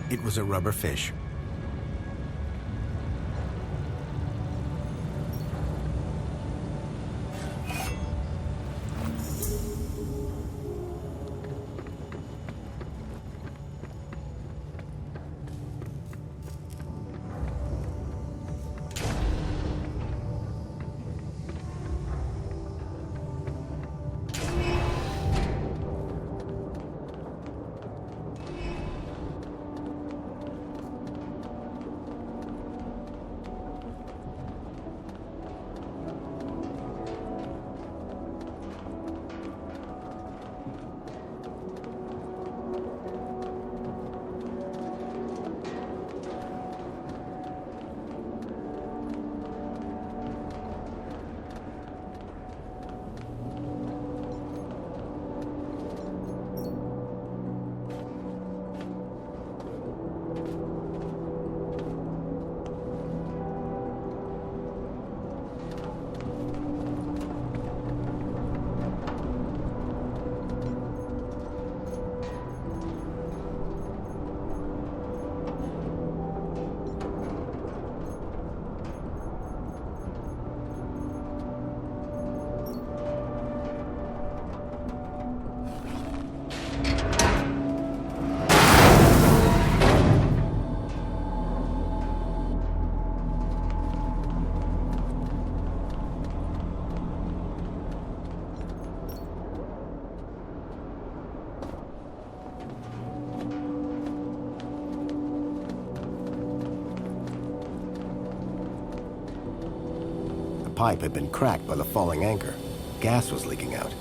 It was a rubber fish. The pipe had been cracked by the falling anchor. Gas was leaking out.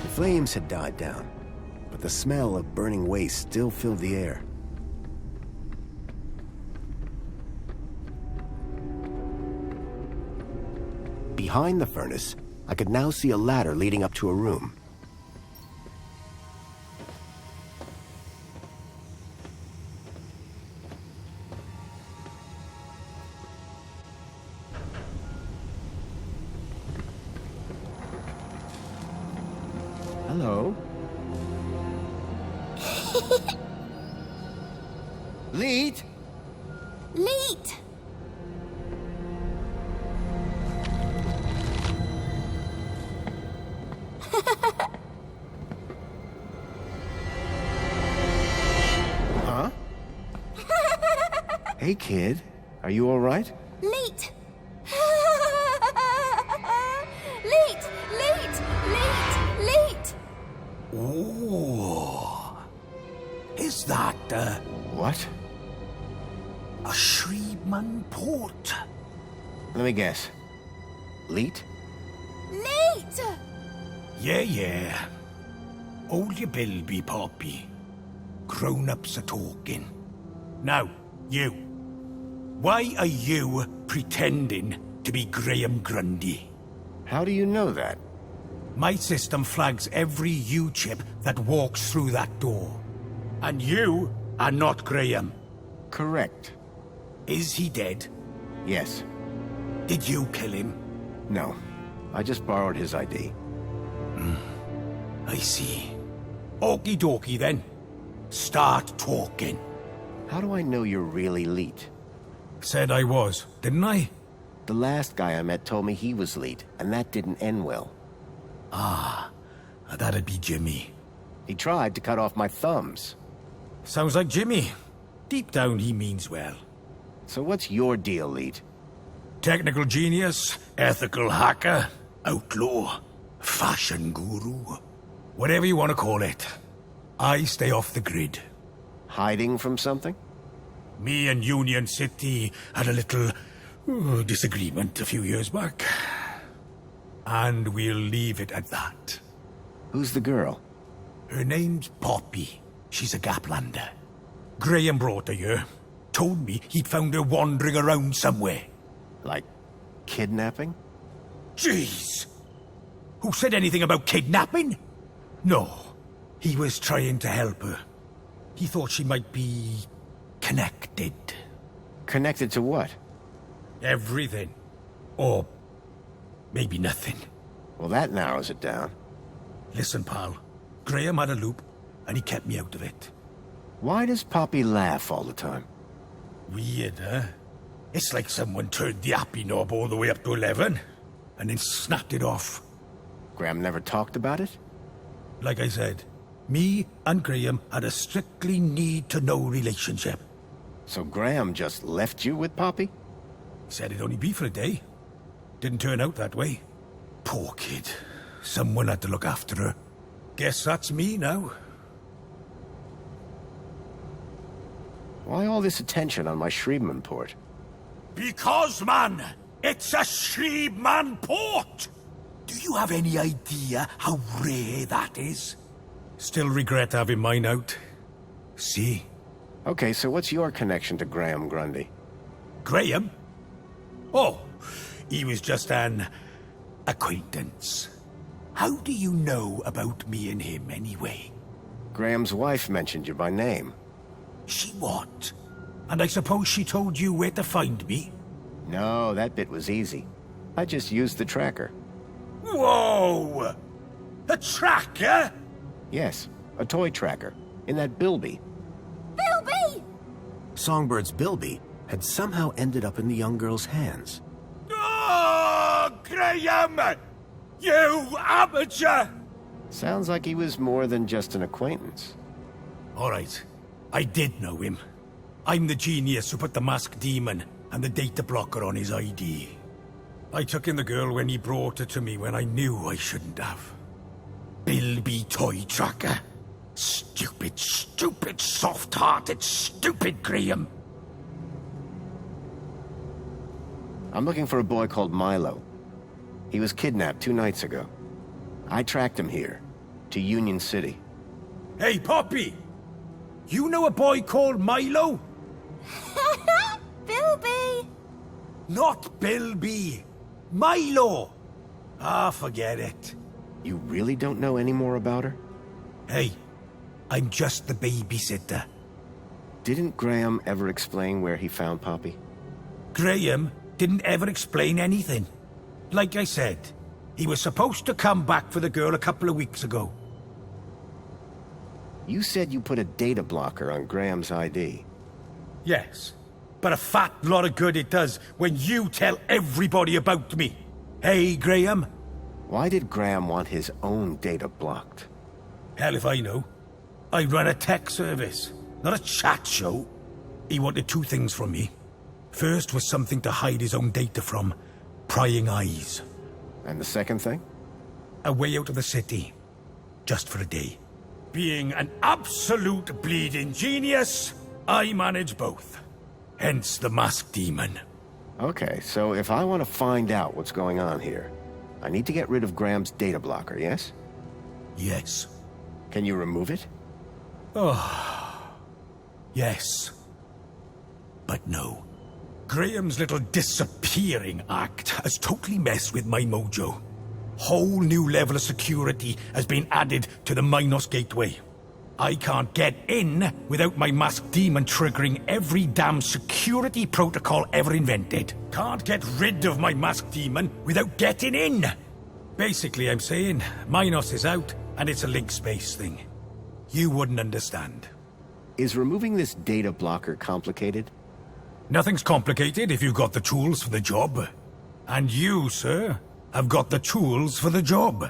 The flames had died down, but the smell of burning waste still filled the air. Behind the furnace, I could now see a ladder leading up to a room. Hello? Leet? Leet! Huh? Hey, kid. Are you all right? Leet! Leet! Leet! Leet! Leet! Oh, is that What? a Shreedman port? Let me guess. Leet? Leet! Yeah. Hold your bilby, Poppy. Grown-ups are talking. Now, you. Why are you pretending to be Graham Grundy? How do you know that? My system flags every U-chip that walks through that door. And you are not Graham. Correct. Is he dead? Yes. Did you kill him? No. I just borrowed his ID. I see. Okie dokie then. Start talking. How do I know you're really Leet? Said I was, didn't I? The last guy I met told me he was Leet, and that didn't end well. That'd be Jimmy. He tried to cut off my thumbs. Sounds like Jimmy. Deep down, he means well. So what's your deal, Leet? Technical genius, ethical hacker, outlaw, fashion guru. Whatever you want to call it. I stay off the grid. Hiding from something? Me and Union City had a little disagreement a few years back. And we'll leave it at that. Who's the girl? Her name's Poppy. She's a Gaplander. Graham brought her here. Told me he'd found her wandering around somewhere. Like kidnapping? Jeez! Who said anything about kidnapping? No. He was trying to help her. He thought she might be connected. Connected to what? Everything. Or maybe nothing. Well, that narrows it down. Listen, pal. Graham had a loop, and he kept me out of it. Why does Poppy laugh all the time? Weird, huh? It's like someone turned the happy knob all the way up to 11, and then snapped it off. Graham never talked about it? Like I said, me and Graham had a strictly need-to-know relationship. So Graham just left you with Poppy? He said it'd only be for a day. Didn't turn out that way. Poor kid. Someone had to look after her. Guess that's me now. Why all this attention on my Shriebman port? Because, man, it's a Shriebman port! Do you have any idea how rare that is? Still regret having mine out. See? Okay, so what's your connection to Graham Grundy? Graham? Oh, he was just an acquaintance. How do you know about me and him, anyway? Graham's wife mentioned you by name. She what? And I suppose she told you where to find me? No, that bit was easy. I just used the tracker. Whoa! A tracker? Yes, a toy tracker. In that Bilby. Bilby! Songbird's Bilby had somehow ended up in the young girl's hands. Oh, Graham! You amateur! Sounds like he was more than just an acquaintance. All right. I did know him. I'm the genius who put the masked demon and the data blocker on his ID. I took in the girl when he brought her to me when I knew I shouldn't have. Bilby Toy Tracker. Stupid, stupid, soft-hearted, stupid Graham. I'm looking for a boy called Milo. He was kidnapped 2 nights ago. I tracked him here, to Union City. Hey, Poppy! You know a boy called Milo? Bilby! Not Bilby. Milo! Ah, forget it. You really don't know any more about her? Hey, I'm just the babysitter. Didn't Graham ever explain where he found Poppy? Graham didn't ever explain anything. Like I said, he was supposed to come back for the girl a couple of weeks ago. You said you put a data blocker on Graham's ID. Yes, but a fat lot of good it does when you tell everybody about me. Hey, Graham? Why did Graham want his own data blocked? Hell if I know. I run a tech service, not a chat show. He wanted 2 things from me. First was something to hide his own data from. Prying eyes. And the second thing? A way out of the city. Just for a day. Being an absolute bleeding genius, I manage both. Hence the masked demon. Okay, so if I want to find out what's going on here, I need to get rid of Graham's data blocker, yes? Yes. Can you remove it? Yes. But no. Graham's little disappearing act has totally messed with my mojo. Whole new level of security has been added to the Minos Gateway. I can't get in without my masked demon triggering every damn security protocol ever invented. Can't get rid of my masked demon without getting in. Basically, I'm saying Minos is out and it's a link space thing. You wouldn't understand. Is removing this data blocker complicated? Nothing's complicated if you've got the tools for the job. And you, sir, have got the tools for the job.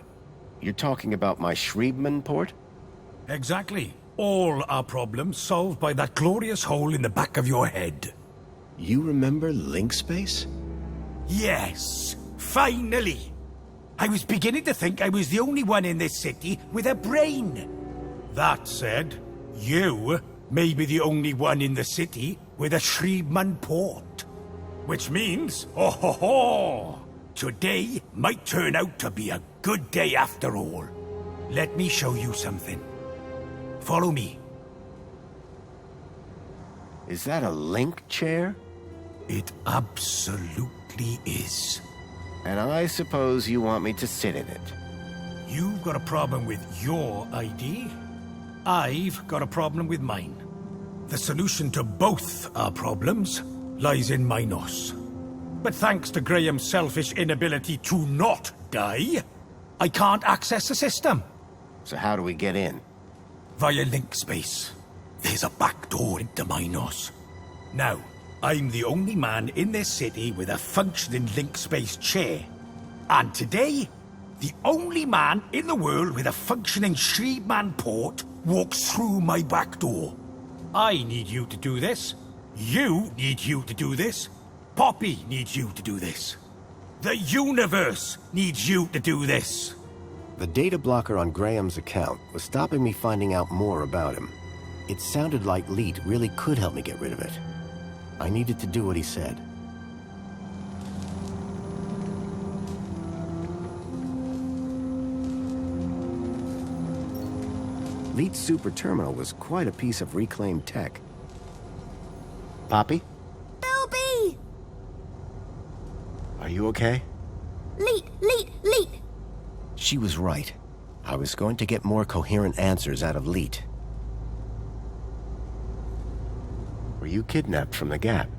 You're talking about my Shriebman port? Exactly. all our problems solved by that glorious hole in the back of your head. You remember link space? Yes, finally! I was beginning to think I was the only one in this city with a brain. That said, you may be the only one in the city with a Shriman port. Which means, oh ho ho! Today might turn out to be a good day after all. Let me show you something. Follow me. Is that a link chair? It absolutely is. And I suppose you want me to sit in it. You've got a problem with your ID. I've got a problem with mine. The solution to both our problems lies in Minos. But thanks to Graham's selfish inability to not die, I can't access the system. So how do we get in? Via link space. There's a back door into Minos. Now, I'm the only man in this city with a functioning link space chair. And today, the only man in the world with a functioning Shriman port walks through my back door. I need you to do this. You need you to do this. Poppy needs you to do this. The universe needs you to do this. The data blocker on Graham's account was stopping me finding out more about him. It sounded like Leet really could help me get rid of it. I needed to do what he said. Leet's super terminal was quite a piece of reclaimed tech. Poppy? Bilby! Are you okay? Leet! She was right. I was going to get more coherent answers out of Leet. Were you kidnapped from the Gap?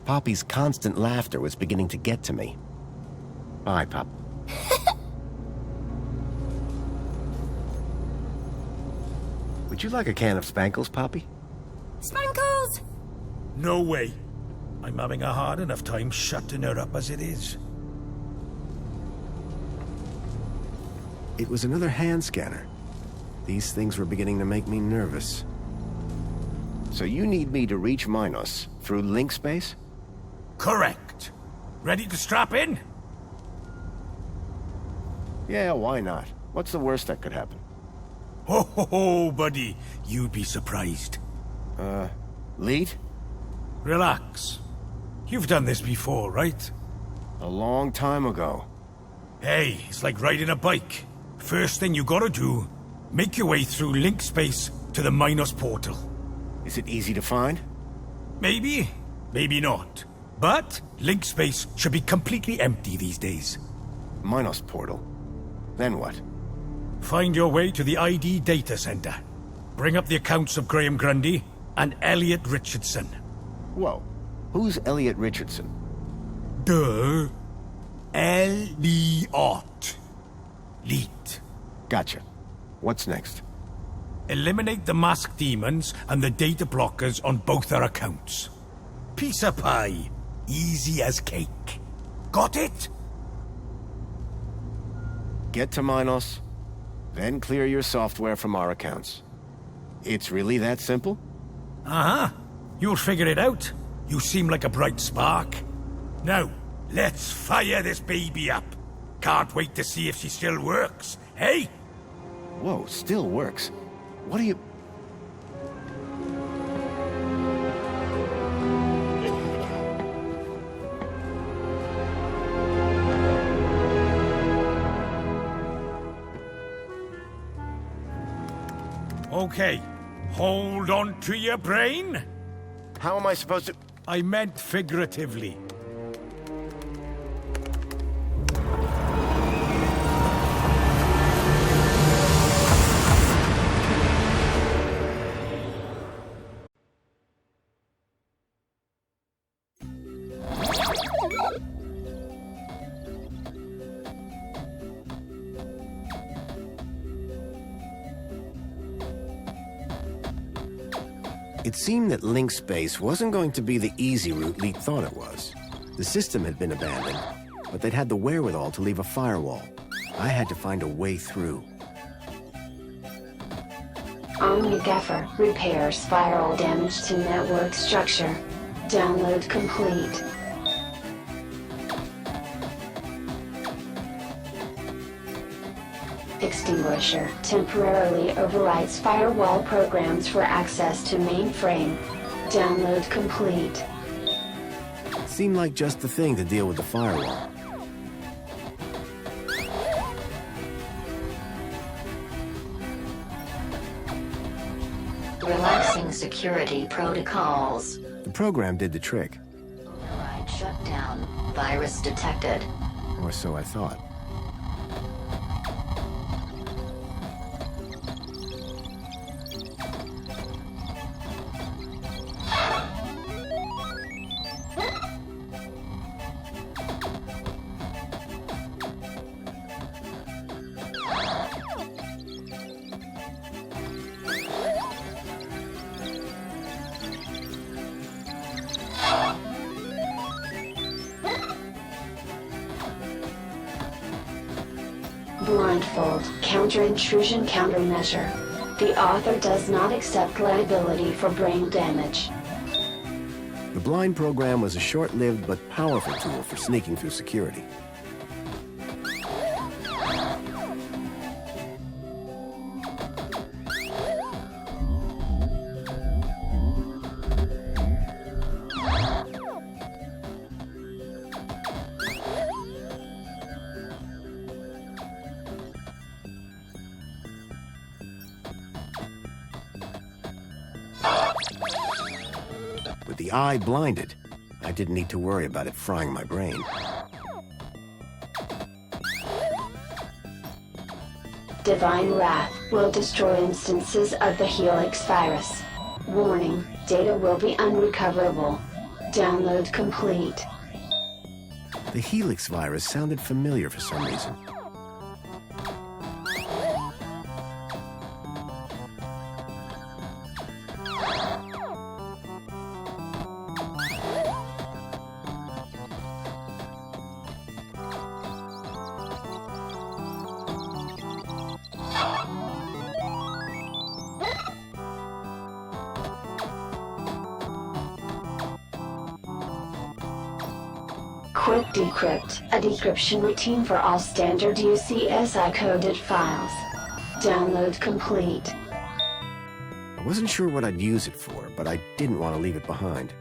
Poppy's constant laughter was beginning to get to me. Bye, Pop. Would you like a can of Spankles, Poppy? Spankles! No way. I'm having a hard enough time shutting her up as it is. It was another hand scanner. These things were beginning to make me nervous. So you need me to reach Minos through link space? Correct. Ready to strap in? Yeah, why not? What's the worst that could happen? Ho ho ho, buddy. You'd be surprised. Leet? Relax. You've done this before, right? A long time ago. Hey, it's like riding a bike. First thing you gotta do, make your way through link space to the Minos portal. Is it easy to find? Maybe, maybe not. But link space should be completely empty these days. Minos portal. Then what? Find your way to the ID data center. Bring up the accounts of Graham Grundy and Elliot Richardson. Whoa. Who's Elliot Richardson? Duh. Elliot. Leet. Gotcha. What's next? Eliminate the masked demons and the data blockers on both our accounts. Piece of pie. Easy as cake. Got it? Get to Minos, then clear your software from our accounts. It's really that simple? Uh-huh. You'll figure it out. You seem like a bright spark. Now, let's fire this baby up. Can't wait to see if she still works, hey? Whoa, still works. What are you... Okay, hold on to your brain. How am I supposed to... I meant figuratively. It seemed that link space wasn't going to be the easy route Leet thought it was. The system had been abandoned, but they'd had the wherewithal to leave a firewall. I had to find a way through. OmniGaffer repairs firewall damage to network structure. Download complete. Extinguisher temporarily overrides firewall programs for access to mainframe. Download complete. Seemed like just the thing to deal with the firewall. Relaxing security protocols. The program did the trick, Override shutdown. Virus detected. or so I thought. Blindfold counter-intrusion countermeasure. The author does not accept liability for brain damage. The blind program was a short-lived but powerful tool for sneaking through security. With the eye blinded, I didn't need to worry about it frying my brain. Divine Wrath will destroy instances of the Helix virus. Warning, data will be unrecoverable. Download complete. The Helix virus sounded familiar for some reason. Quick Decrypt, a decryption routine for all standard UCSI-coded files. Download complete. I wasn't sure what I'd use it for, but I didn't want to leave it behind.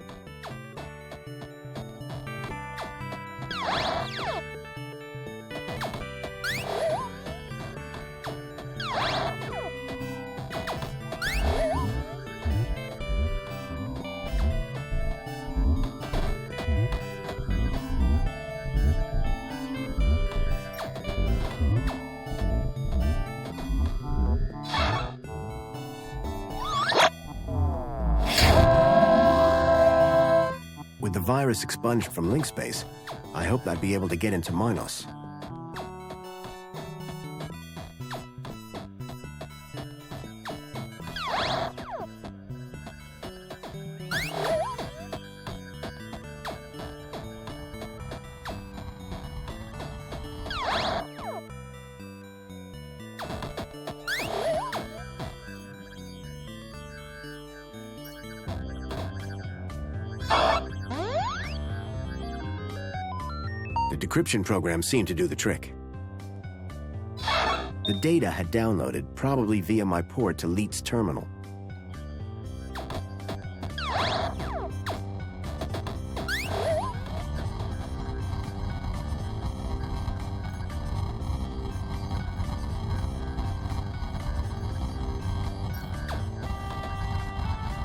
With the virus expunged from link space, I hoped I'd be able to get into Minos. The decryption program seemed to do the trick. The data had downloaded, probably via my port to Leet's terminal.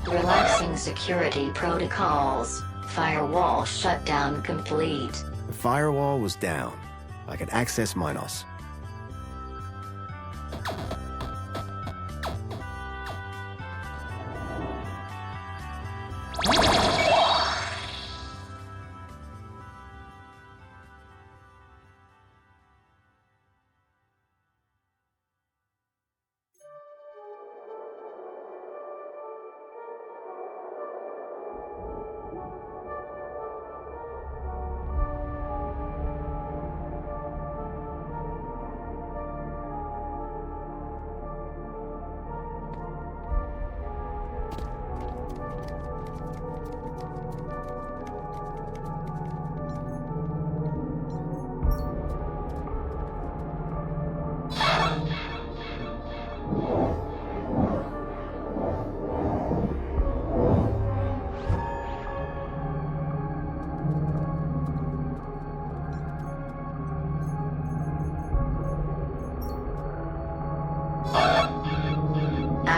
Relaxing security protocols. Firewall shutdown complete. The firewall was down. I could access Minos.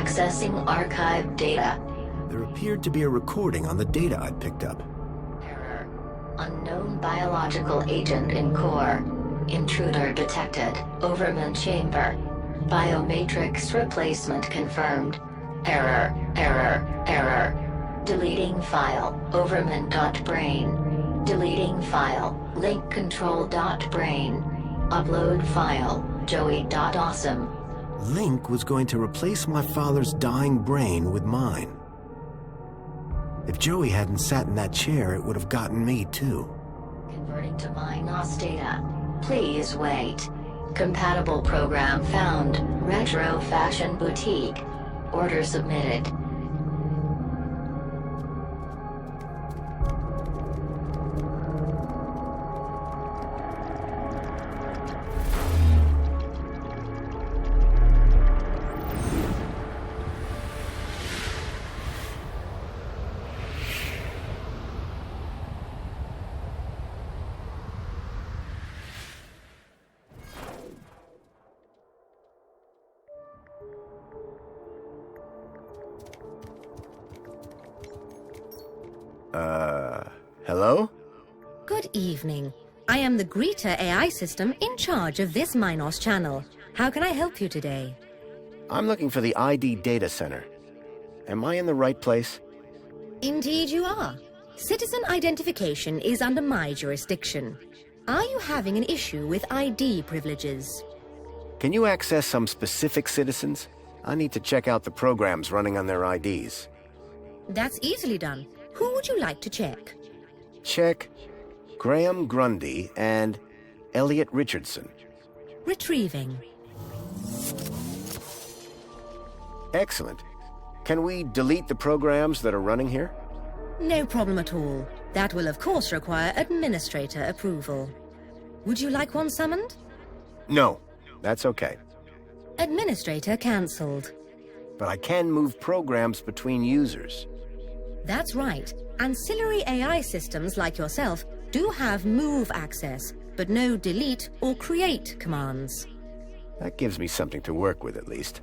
Accessing archived data. There appeared to be a recording on the data I'd picked up. Error. Unknown biological agent in core. Intruder detected. Overman chamber. Biomatrix replacement confirmed. Error. Deleting file. Overman.brain. Deleting file. Link control.brain. Upload file. Joey.awesome. Link was going to replace my father's dying brain with mine. If Joey hadn't sat in that chair, it would have gotten me too. Converting to MyNOS data. Please wait. Compatible program found. Retro Fashion Boutique. Order submitted. Hello? Good evening. I am the Greeter AI system in charge of this MyNOS channel. How can I help you today? I'm looking for the ID data center. Am I in the right place? Indeed you are. Citizen identification is under my jurisdiction. Are you having an issue with ID privileges? Can you access some specific citizens? I need to check out the programs running on their IDs. That's easily done. Who would you like to check? Check Graham Grundy and Elliot Richardson. Retrieving. Excellent. Can we delete the programs that are running here? No problem at all. That will of course require administrator approval. Would you like one summoned? No, that's okay. Administrator cancelled. But I can move programs between users. That's right. Ancillary AI systems like yourself do have move access, but no delete or create commands. That gives me something to work with at least.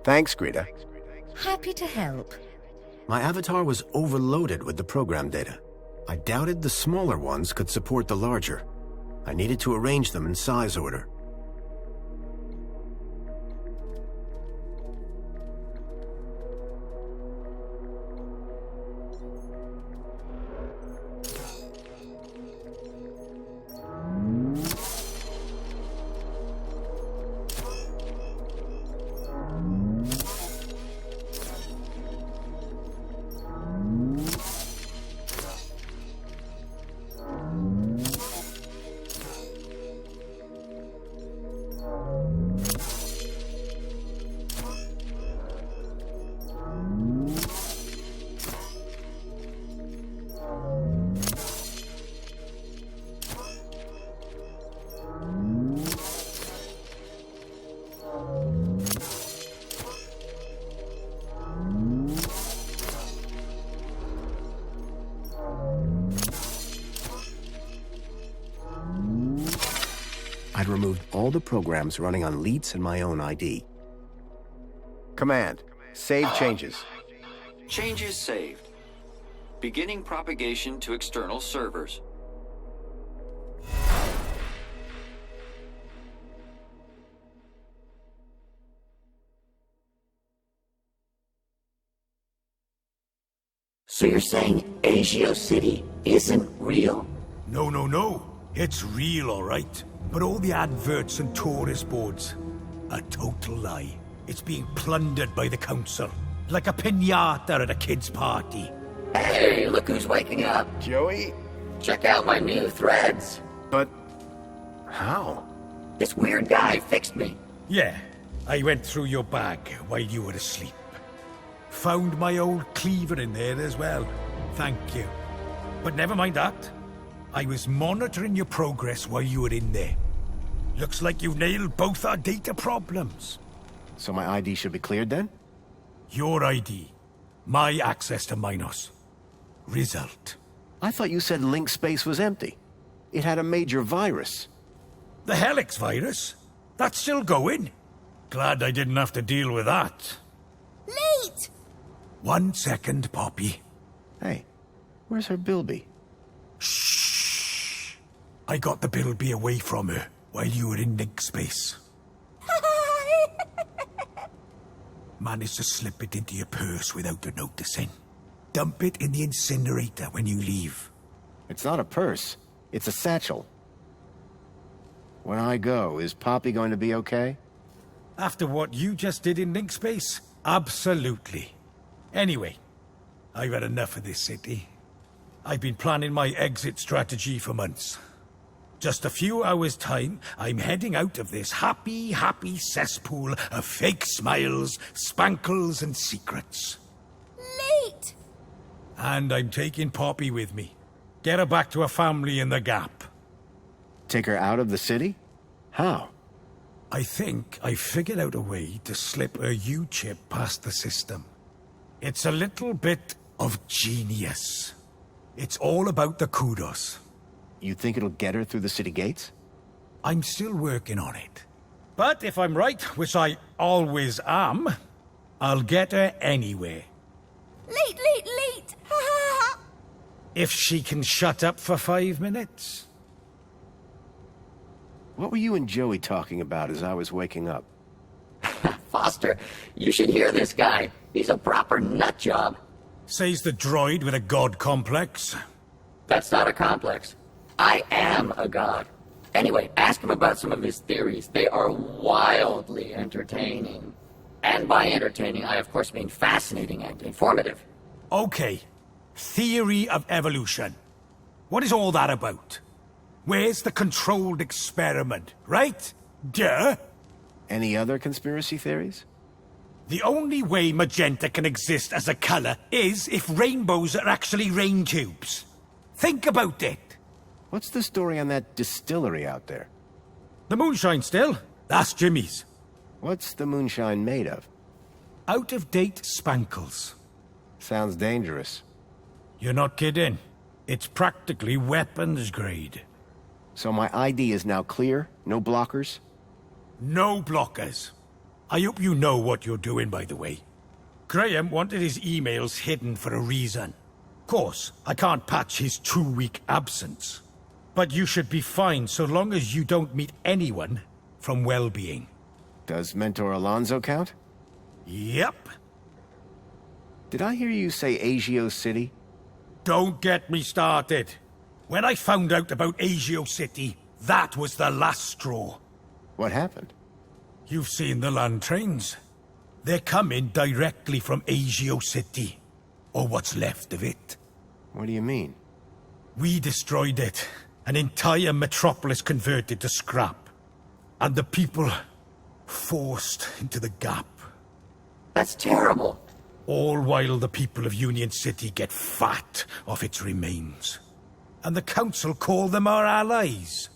Thanks, Greta. Happy to help. My avatar was overloaded with the program data. I doubted the smaller ones could support the larger. I needed to arrange them in size order. I'd removed all the programs running on Leets and my own ID. Command. Save changes. Changes saved. Beginning propagation to external servers. So you're saying Agio City isn't real? No. It's real, all right. But all the adverts and tourist boards, a total lie. It's being plundered by the council, like a piñata at a kid's party. Hey, look who's waking up. Joey? Check out my new threads. But... how? This weird guy fixed me. Yeah, I went through your bag while you were asleep. Found my old cleaver in there as well. Thank you. But never mind that. I was monitoring your progress while you were in there. Looks like you've nailed both our data problems. So my ID should be cleared then? Your ID. My access to MyNOS. Result. I thought you said link space was empty. It had a major virus. The Helix virus? That's still going? Glad I didn't have to deal with that. Leet! 1 second, Poppy. Hey, where's her bilby? Shh. I got the bilby away from her while you were in Nick space. Managed to slip it into your purse without her noticing. Dump it in the incinerator when you leave. It's not a purse. It's a satchel. When I go, is Poppy going to be okay? After what you just did in Link Space? Absolutely. Anyway, I've had enough of this city. I've been planning my exit strategy for months. Just a few hours' time, I'm heading out of this happy, happy cesspool of fake smiles, spankles, and secrets. Leet! And I'm taking Poppy with me. Get her back to her family in the Gap. Take her out of the city? How? I think I figured out a way to slip a U-chip past the system. It's a little bit of genius. It's all about the kudos. You think it'll get her through the city gates? I'm still working on it. But if I'm right, which I always am, I'll get her anyway. Leet, Leet, Leet! Ha ha ha! If she can shut up for 5 minutes. What were you and Joey talking about as I was waking up? Foster, you should hear this guy. He's a proper nut job. Says the droid with a god complex. That's not a complex. I am a god. Anyway, ask him about some of his theories. They are wildly entertaining. And by entertaining, I of course mean fascinating and informative. Okay. Theory of evolution. What is all that about? Where's the controlled experiment, right? Duh! Any other conspiracy theories? The only way magenta can exist as a color is if rainbows are actually rain tubes. Think about it. What's the story on that distillery out there? The moonshine still? That's Jimmy's. What's the moonshine made of? Out-of-date spankles. Sounds dangerous. You're not kidding. It's practically weapons grade. So my ID is now clear? No blockers? No blockers. I hope you know what you're doing, by the way. Graham wanted his emails hidden for a reason. Of course, I can't patch his 2-week absence. But you should be fine so long as you don't meet anyone from well-being. Does Mentor Alonso count? Yep. Did I hear you say Agio City? Don't get me started. When I found out about Agio City, that was the last straw. What happened? You've seen the land trains. They're coming directly from Agio City. Or what's left of it. What do you mean? We destroyed it. An entire metropolis converted to scrap. And the people forced into the Gap. That's terrible. All while the people of Union City get fat off its remains. And the Council call them our allies.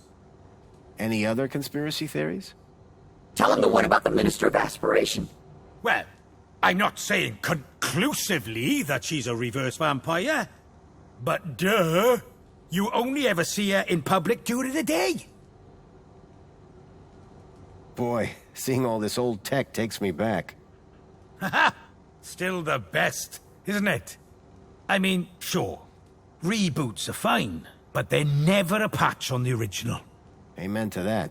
Any other conspiracy theories? Tell him the one about the Minister of Aspiration. Well, I'm not saying conclusively that she's a reverse vampire. But duh, you only ever see her in public during the day. Boy, seeing all this old tech takes me back. Haha! Still the best, isn't it? I mean, sure, reboots are fine, but they're never a patch on the original. Amen to that.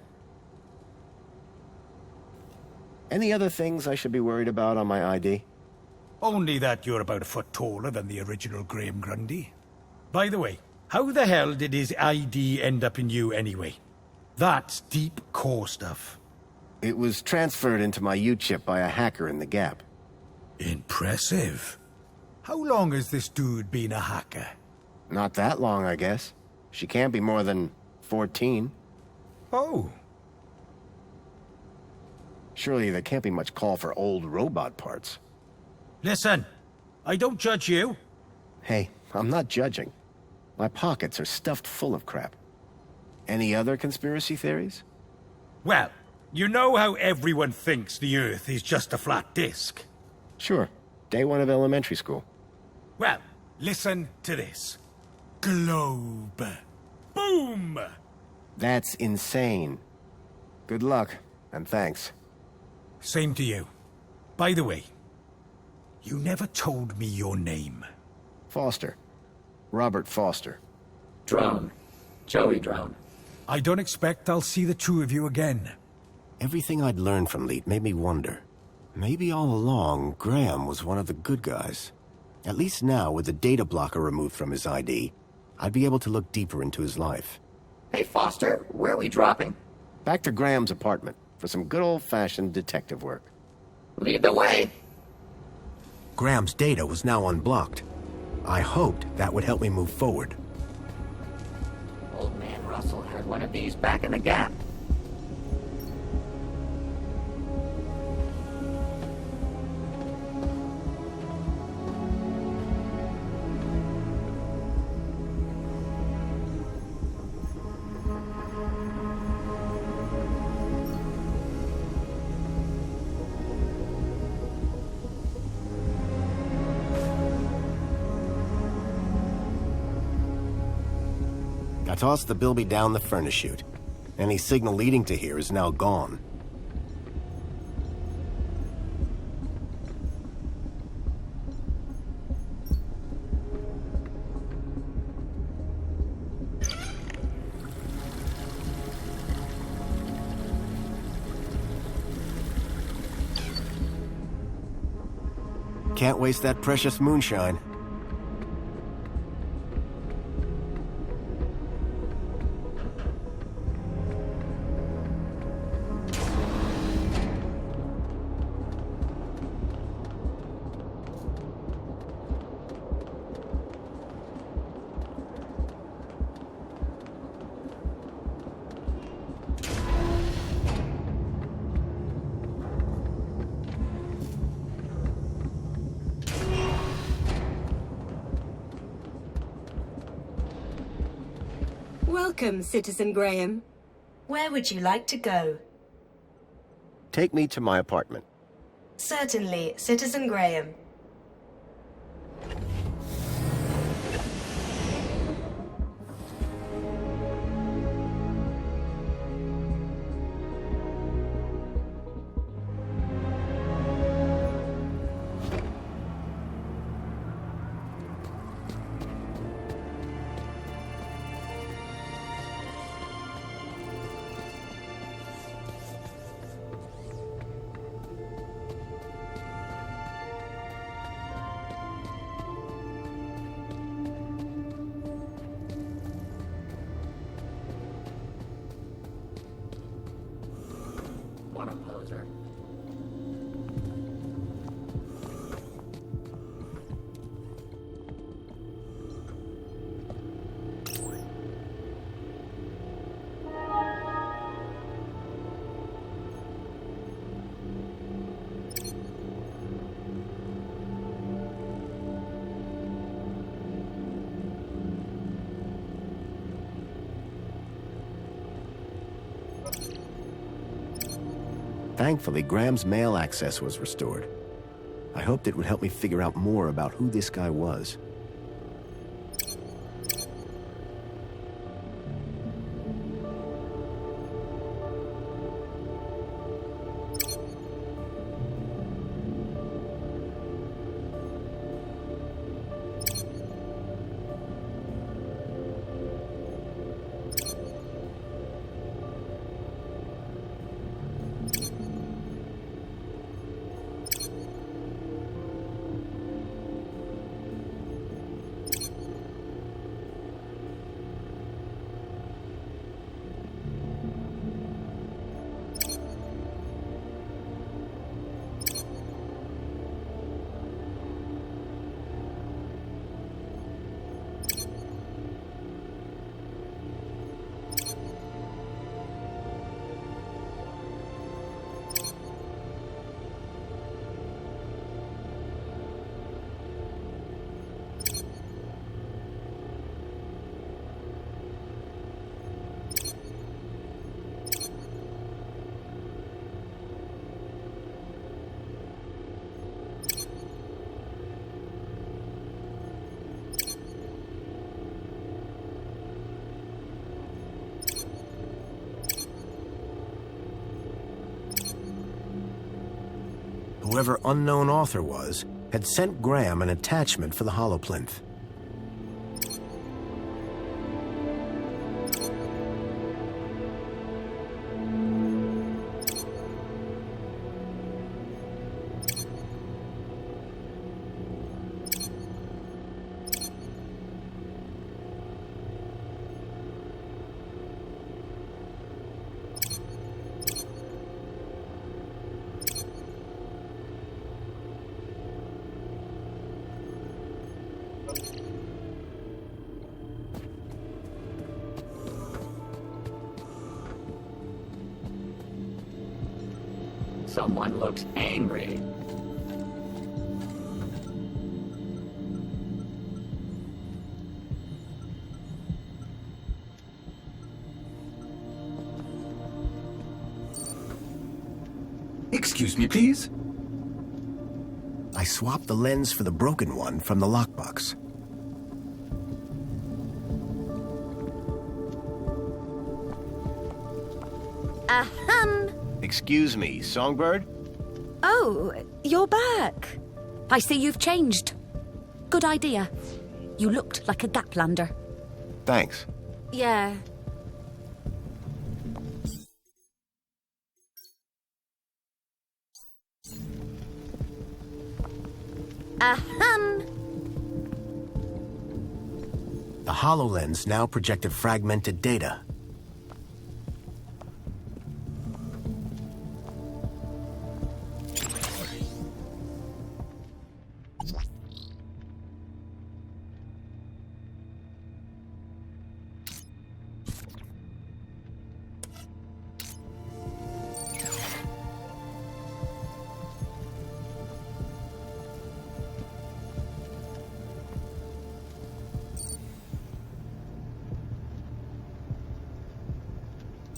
Any other things I should be worried about on my ID? Only that you're about a foot taller than the original Graham Grundy. By the way, how the hell did his ID end up in you anyway? That's deep core stuff. It was transferred into my U-chip by a hacker in the Gap. Impressive. How long has this dude been a hacker? Not that long, I guess. She can't be more than 14. Oh. Surely there can't be much call for old robot parts. Listen, I don't judge you. Hey, I'm not judging. My pockets are stuffed full of crap. Any other conspiracy theories? Well, you know how everyone thinks the Earth is just a flat disk? Sure. Day one of elementary school. Well, listen to this. Globe. Boom! That's insane. Good luck, and thanks. Same to you. By the way, You never told me your name. Foster. Robert Foster. Drone. Joey Drone. I don't expect I'll see the two of you again. Everything I'd learned from Leet made me wonder. Maybe all along, Graham was one of the good guys. At least now, with the data blocker removed from his ID, I'd be able to look deeper into his life. Hey, Foster, where are we dropping? Back to Graham's apartment for some good old-fashioned detective work. Lead the way. Graham's data was now unblocked. I hoped that would help me move forward. Old man Russell had one of these back in the Gap. I tossed the bilby down the furnace chute. Any signal leading to here is now gone. Can't waste that precious moonshine. Welcome, Citizen Graham. Where would you like to go? Take me to my apartment. Certainly, Citizen Graham. What a poser. Thankfully, Graham's mail access was restored. I hoped it would help me figure out more about who this guy was. Whoever unknown author was, had sent Graham an attachment for the holoplinth. Someone looks angry. Excuse me, please? I swapped the lens for the broken one from the lockbox. Ahem. Excuse me, Songbird? Oh, you're back. I see you've changed. Good idea. You looked like a Gaplander. Thanks. Yeah. Ahem. The HoloLens now projected fragmented data.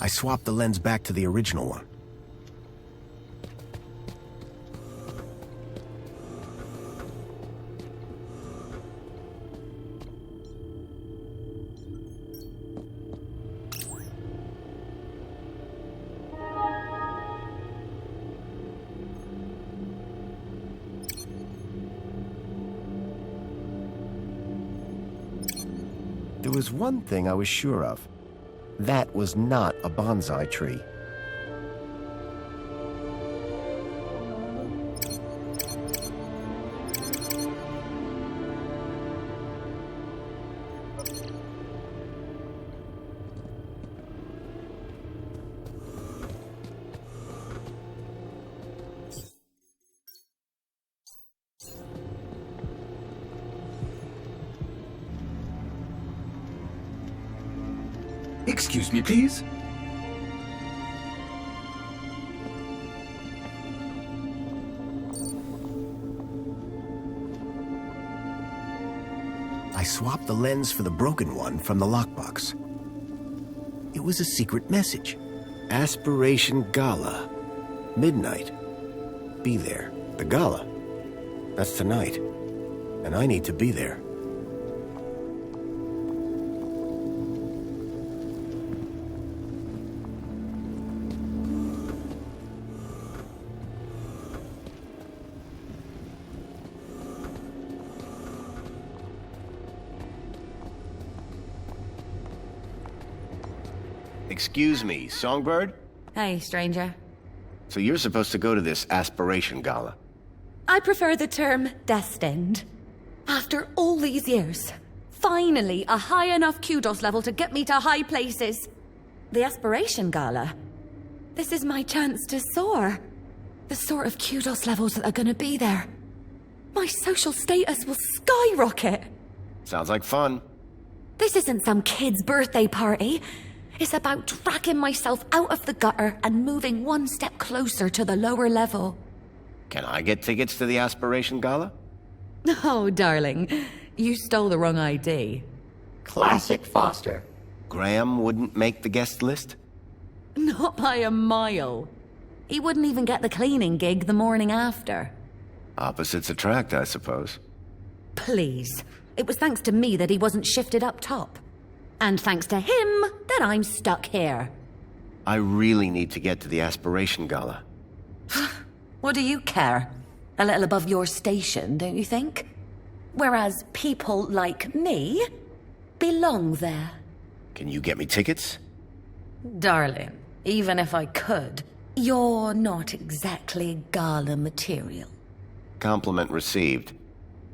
I swapped the lens back to the original one. There was one thing I was sure of. That was not a bonsai tree. Excuse me, please? I swapped the lens for the broken one from the lockbox. It was a secret message. Aspiration Gala. Midnight. Be there. The gala. That's tonight. And I need to be there. Excuse me, Songbird? Hey, stranger. So you're supposed to go to this aspiration gala. I prefer the term destined. After all these years, finally a high enough kudos level to get me to high places. The Aspiration Gala. This is my chance to soar. The sort of kudos levels that are gonna be there. My social status will skyrocket. Sounds like fun. This isn't some kid's birthday party. It's about dragging myself out of the gutter and moving one step closer to the lower level. Can I get tickets to the aspiration gala? Oh, darling, you stole the wrong ID. Classic Foster. Graham wouldn't make the guest list? Not by a mile. He wouldn't even get the cleaning gig the morning after. Opposites attract, I suppose. Please. It was thanks to me that he wasn't shifted up top. And thanks to him that I'm stuck here. I really need to get to the aspiration gala. What do you care? A little above your station, don't you think? Whereas people like me belong there. Can you get me tickets? Darling, even if I could, you're not exactly gala material. Compliment received.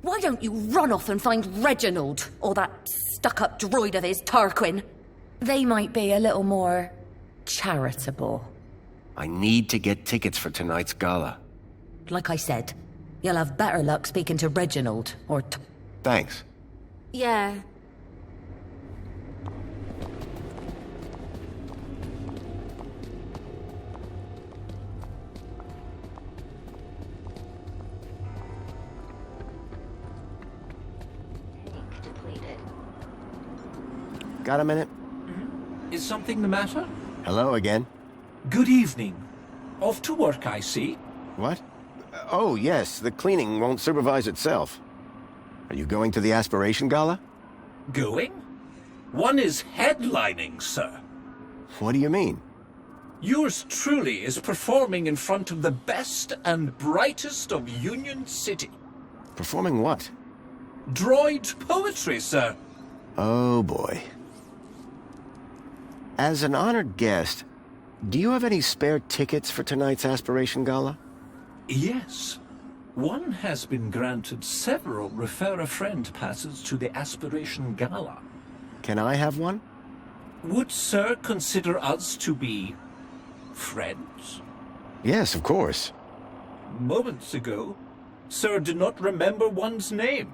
Why don't you run off and find Reginald, or that stuck-up droid of his, Tarquin? They might be a little more charitable. I need to get tickets for tonight's gala. Like I said, you'll have better luck speaking to Reginald, or Thanks. Yeah. Got a minute? Is something the matter? Hello again. Good evening. Off to work, I see. What? Oh, yes, the cleaning won't supervise itself. Are you going to the Aspiration Gala? Going? One is headlining, sir. What do you mean? Yours truly is performing in front of the best and brightest of Union City. Performing what? Droid poetry, sir. Oh, boy. As an honored guest, do you have any spare tickets for tonight's Aspiration Gala? Yes. One has been granted several refer-a-friend passes to the Aspiration Gala. Can I have one? Would Sir consider us to be friends? Yes, of course. Moments ago, Sir did not remember one's name.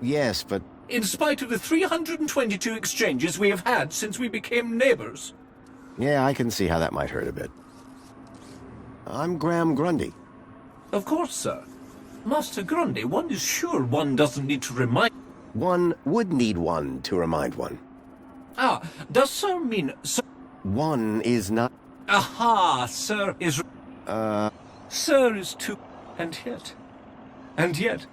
Yes, but... In spite of the 322 exchanges we have had since we became neighbors. Yeah, I can see how that might hurt a bit. I'm Graham Grundy. Of course, sir. Master Grundy, one is sure one doesn't need to remind... One would need one to remind one. Ah, does Sir mean... Sir... One is not... Aha, Sir is... Sir is too... And yet...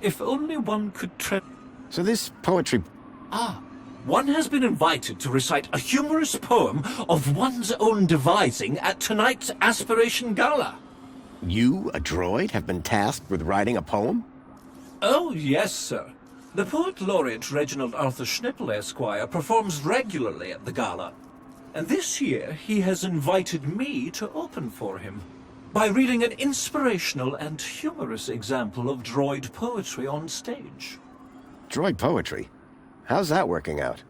If only one could tread... So this poetry... Ah, one has been invited to recite a humorous poem of one's own devising at tonight's Aspiration Gala. You, a droid, have been tasked with writing a poem? Oh, yes, sir. The poet laureate Reginald Arthur Schnipple, Esquire, performs regularly at the gala. And this year he has invited me to open for him by reading an inspirational and humorous example of droid poetry on stage. Droid poetry? How's that working out?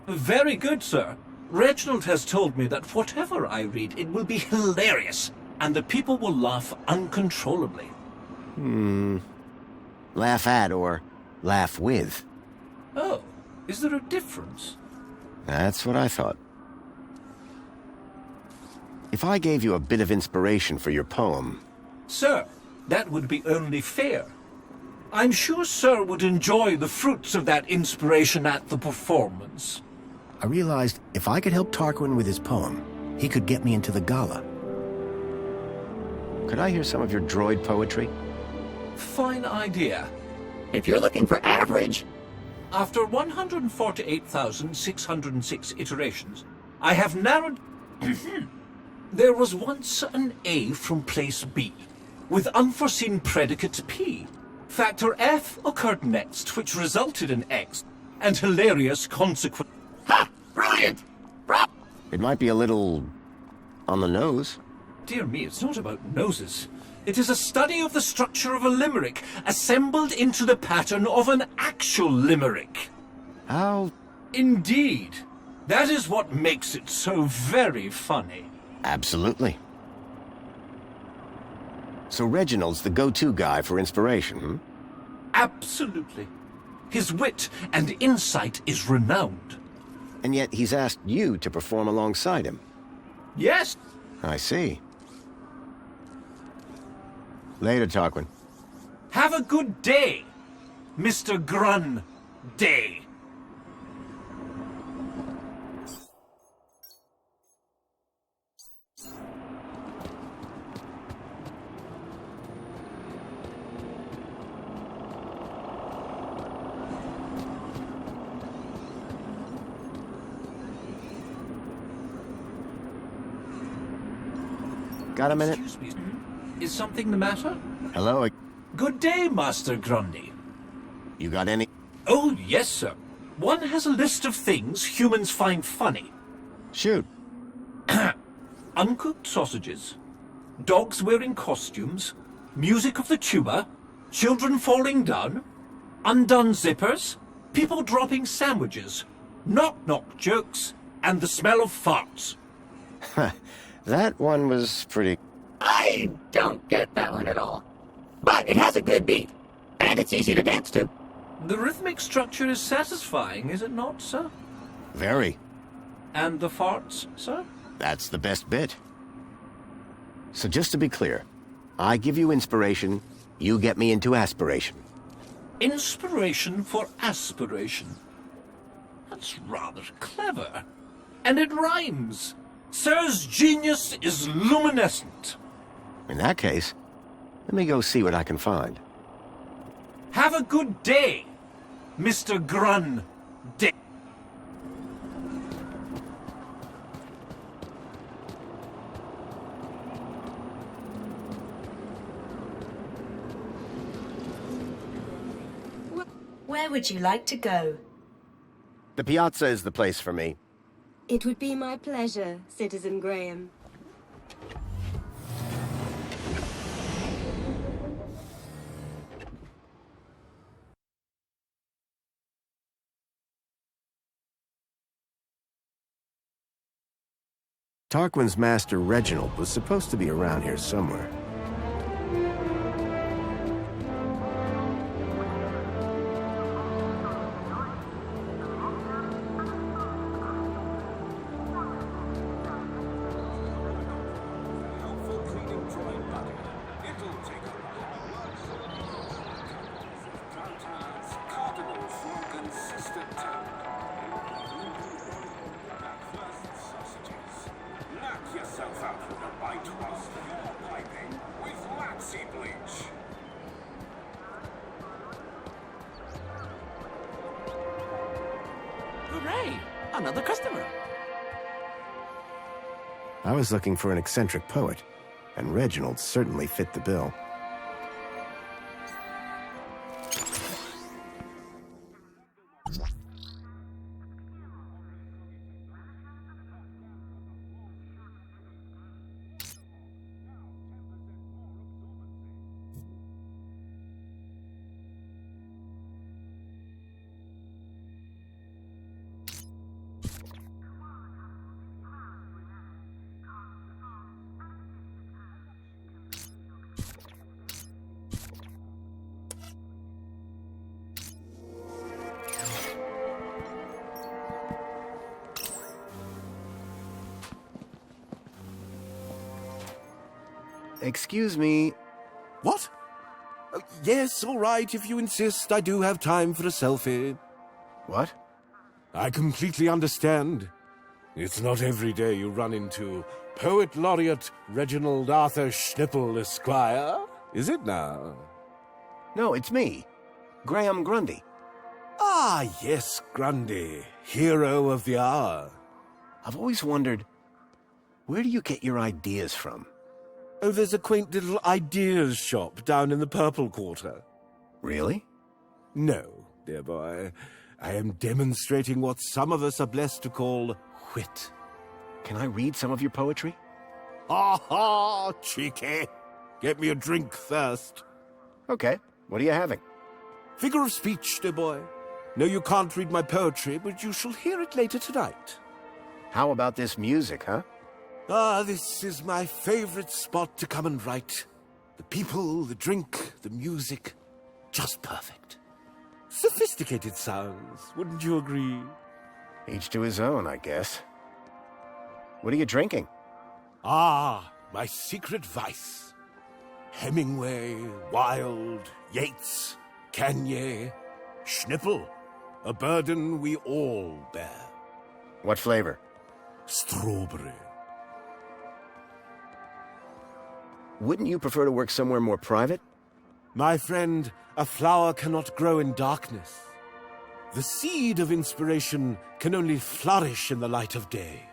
Very good, sir. Reginald has told me that whatever I read, it will be hilarious, and the people will laugh uncontrollably. Laugh at or laugh with? Oh, is there a difference? That's what I thought. If I gave you a bit of inspiration for your poem... Sir, that would be only fair. I'm sure Sir would enjoy the fruits of that inspiration at the performance. I realized if I could help Tarquin with his poem, he could get me into the gala. Could I hear some of your droid poetry? Fine idea. If you're looking for average... After 148,606 iterations, I have narrowed... There was once an A from place B, with unforeseen predicate P. Factor F occurred next, which resulted in X, and hilarious consequence. Ha! Brilliant! It might be a little... on the nose. Dear me, it's not about noses. It is a study of the structure of a limerick, assembled into the pattern of an actual limerick. How... Indeed. That is what makes it so very funny. Absolutely. So Reginald's the go-to guy for inspiration, hmm? Absolutely. His wit and insight is renowned. And yet he's asked you to perform alongside him. Yes. I see. Later, Tarquin. Have a good day, Mr. Grun Day. Got a minute? Excuse me. Is something the matter? Hello? Good day, Master Grundy. You got any? Oh, yes, sir. One has a list of things humans find funny. Shoot. Uncooked sausages, dogs wearing costumes, music of the tuba, children falling down, undone zippers, people dropping sandwiches, knock-knock jokes, and the smell of farts. That one was pretty... I don't get that one at all. But it has a good beat, and it's easy to dance to. The rhythmic structure is satisfying, is it not, sir? Very. And the farts, sir? That's the best bit. So just to be clear, I give you inspiration, you get me into aspiration. Inspiration for aspiration. That's rather clever. And it rhymes. Sir's genius is luminescent. In that case, let me go see what I can find. Have a good day, Mr. Grundy. Where would you like to go? The piazza is the place for me. It would be my pleasure, Citizen Graham. Tarquin's master Reginald was supposed to be around here somewhere. Hooray! Another customer. I was looking for an eccentric poet, and Reginald certainly fit the bill. Excuse me. What? Yes, all right, if you insist. I do have time for a selfie. What? I completely understand. It's not every day you run into Poet Laureate Reginald Arthur Schnippel, Esquire, is it now? No, it's me. Graham Grundy. Ah, yes, Grundy, hero of the hour. I've always wondered, where do you get your ideas from? Oh, there's a quaint little ideas shop down in the Purple Quarter. Really? No, dear boy. I am demonstrating what some of us are blessed to call wit. Can I read some of your poetry? Ha ha, cheeky. Get me a drink first. Okay, what are you having? Figure of speech, dear boy. No, you can't read my poetry, but you shall hear it later tonight. How about this music, huh? Ah, this is my favorite spot to come and write. The people, the drink, the music, just perfect. Sophisticated sounds, wouldn't you agree? Each to his own, I guess. What are you drinking? Ah, my secret vice. Hemingway, Wilde, Yeats, Kanye, Schnippel. A burden we all bear. What flavor? Strawberry. Wouldn't you prefer to work somewhere more private? My friend, a flower cannot grow in darkness. The seed of inspiration can only flourish in the light of day.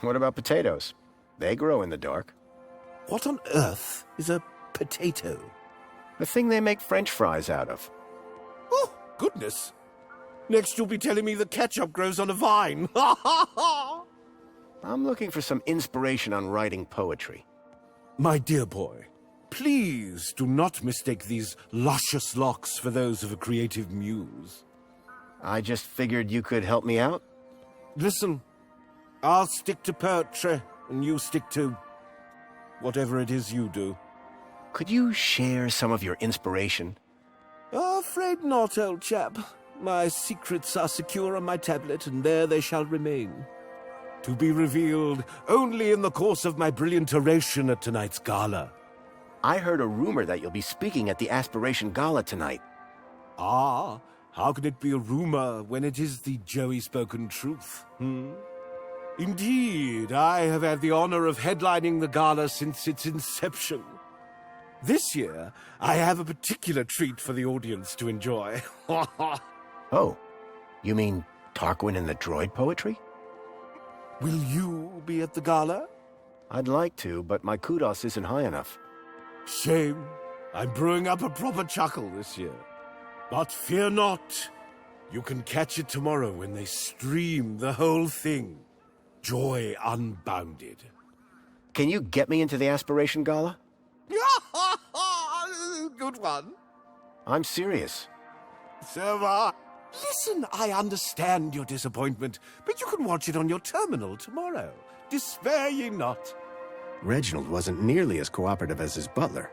What about potatoes? They grow in the dark. What on earth is a potato. The thing they make French fries out of. Oh, goodness. Next you'll be telling me that ketchup grows on a vine. I'm looking for some inspiration on writing poetry. My dear boy, please do not mistake these luscious locks for those of a creative muse. I just figured you could help me out. Listen, I'll stick to poetry, and you stick to whatever it is you do. Could you share some of your inspiration? Afraid not, old chap. My secrets are secure on my tablet, and there they shall remain. To be revealed only in the course of my brilliant oration at tonight's gala. I heard a rumor that you'll be speaking at the Aspiration Gala tonight. Ah, how can it be a rumor when it is the Joey-spoken truth, Indeed, I have had the honor of headlining the gala since its inception. This year, I have a particular treat for the audience to enjoy. Oh, you mean Tarquin and the droid poetry? Will you be at the gala? I'd like to, but my kudos isn't high enough. Shame. I'm brewing up a proper chuckle this year. But fear not. You can catch it tomorrow when they stream the whole thing. Joy unbounded. Can you get me into the Aspiration Gala? Good one. I'm serious. Server, listen, I understand your disappointment, but you can watch it on your terminal tomorrow. Despair ye not. Reginald wasn't nearly as cooperative as his butler.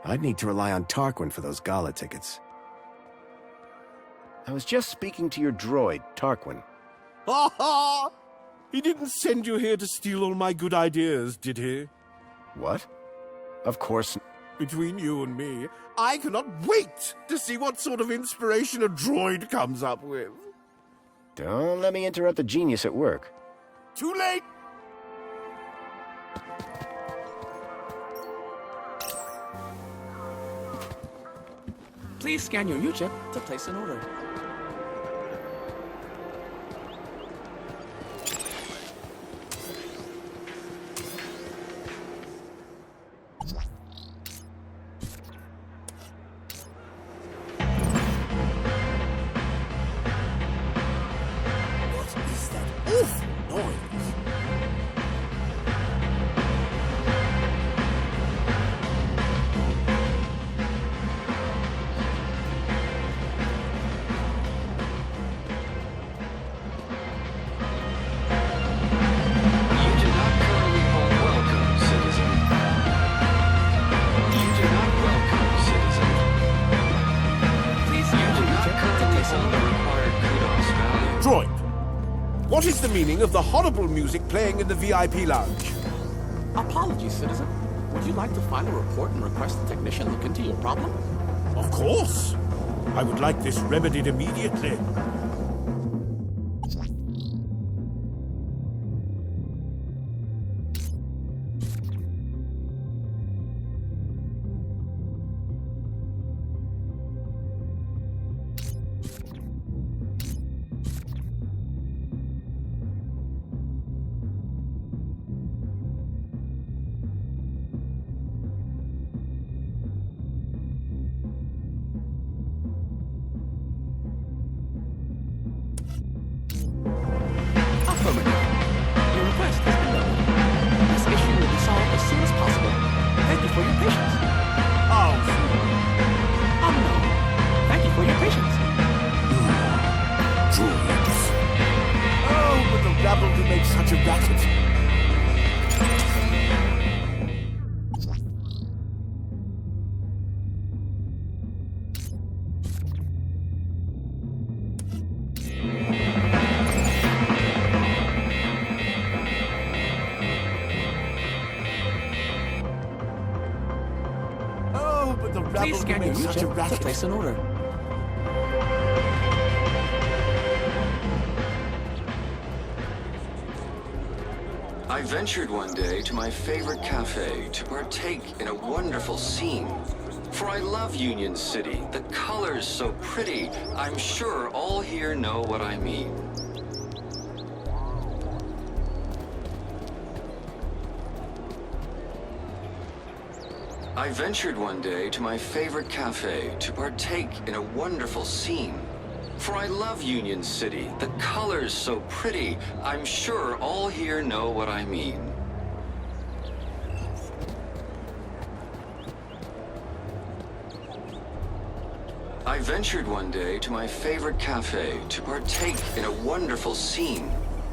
I'd need to rely on Tarquin for those gala tickets. I was just speaking to your droid, Tarquin. Ha ha! He didn't send you here to steal all my good ideas, did he? What? Of course. Between you and me, I cannot wait to see what sort of inspiration a droid comes up with. Don't let me interrupt the genius at work. Too late! Please scan your U-chip to place an order. What is the meaning of the horrible music playing in the VIP lounge? Apologies, citizen. Would you like to file a report and request a technician look into your problem? Of course. I would like this remedied immediately. Your request has been noted. This issue will be solved as soon as possible. Thank you for your patience. Oh, no. Thank you for your patience. Droids. Oh, but the rabble who makes such a racket. Please scan your U-chip to place an order. I ventured one day to my favorite cafe to partake in a wonderful scene. For I love Union City, the colors so pretty. I'm sure all here know what I mean. I ventured one day to my favorite cafe to partake in a wonderful scene. For I love Union City, the colors so pretty, I'm sure all here know what I mean. I ventured one day to my favorite cafe to partake in a wonderful scene.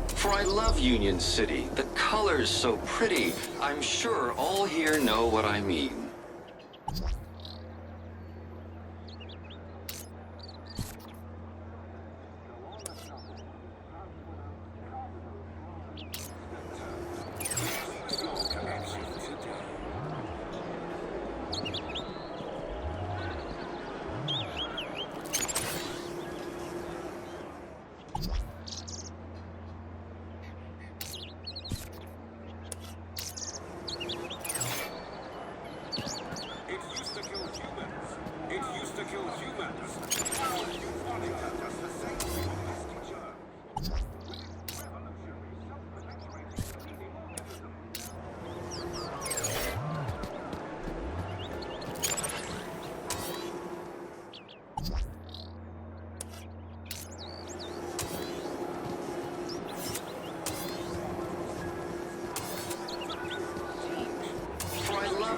For I love Union City, the colors so pretty, I'm sure all here know what I mean.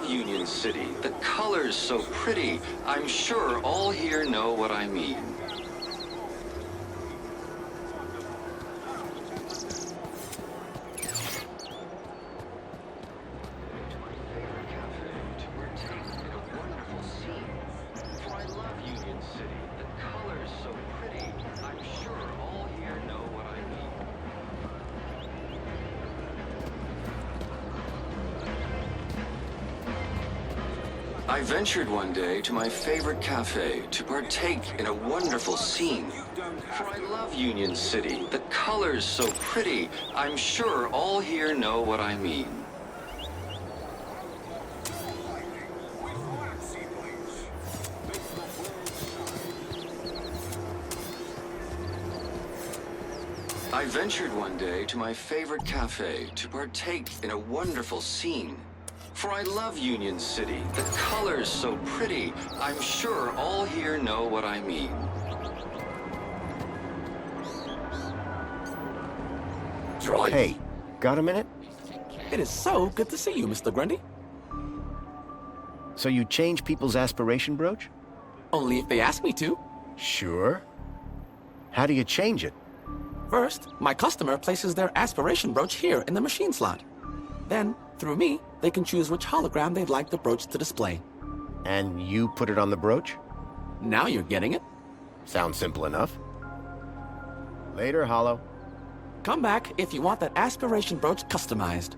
Union City, the colors so pretty, I'm sure all here know what I mean. I ventured one day to my favorite cafe to partake in a wonderful scene. For I love Union City, the colors so pretty, I'm sure all here know what I mean. I ventured one day to my favorite cafe to partake in a wonderful scene. For I love Union City, the colors so pretty, I'm sure all here know what I mean. Hey, got a minute? It is so good to see you, Mr. Grundy. So you change people's aspiration brooch? Only if they ask me to. Sure. How do you change it? First, my customer places their aspiration brooch here in the machine slot. Then, through me, they can choose which hologram they'd like the brooch to display. And you put it on the brooch? Now you're getting it. Sounds simple enough. Later, Hollow. Come back if you want that aspiration brooch customized.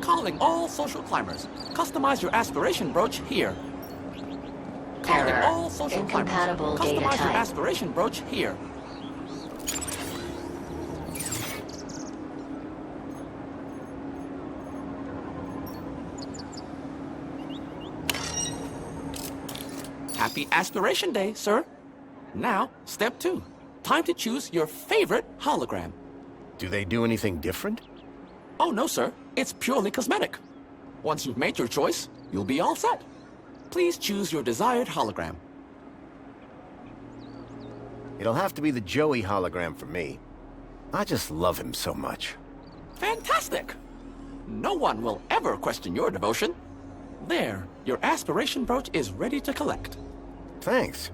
Calling all social climbers. Customize your aspiration brooch here. Calling Error. all social Incompatible climbers. data Customize your type. aspiration brooch here. Happy Aspiration Day, sir. Now, step 2. Time to choose your favorite hologram. Do they do anything different? Oh, no, sir. It's purely cosmetic. Once you've made your choice, you'll be all set. Please choose your desired hologram. It'll have to be the Joey hologram for me. I just love him so much. Fantastic! No one will ever question your devotion. There, your aspiration brooch is ready to collect. Thanks.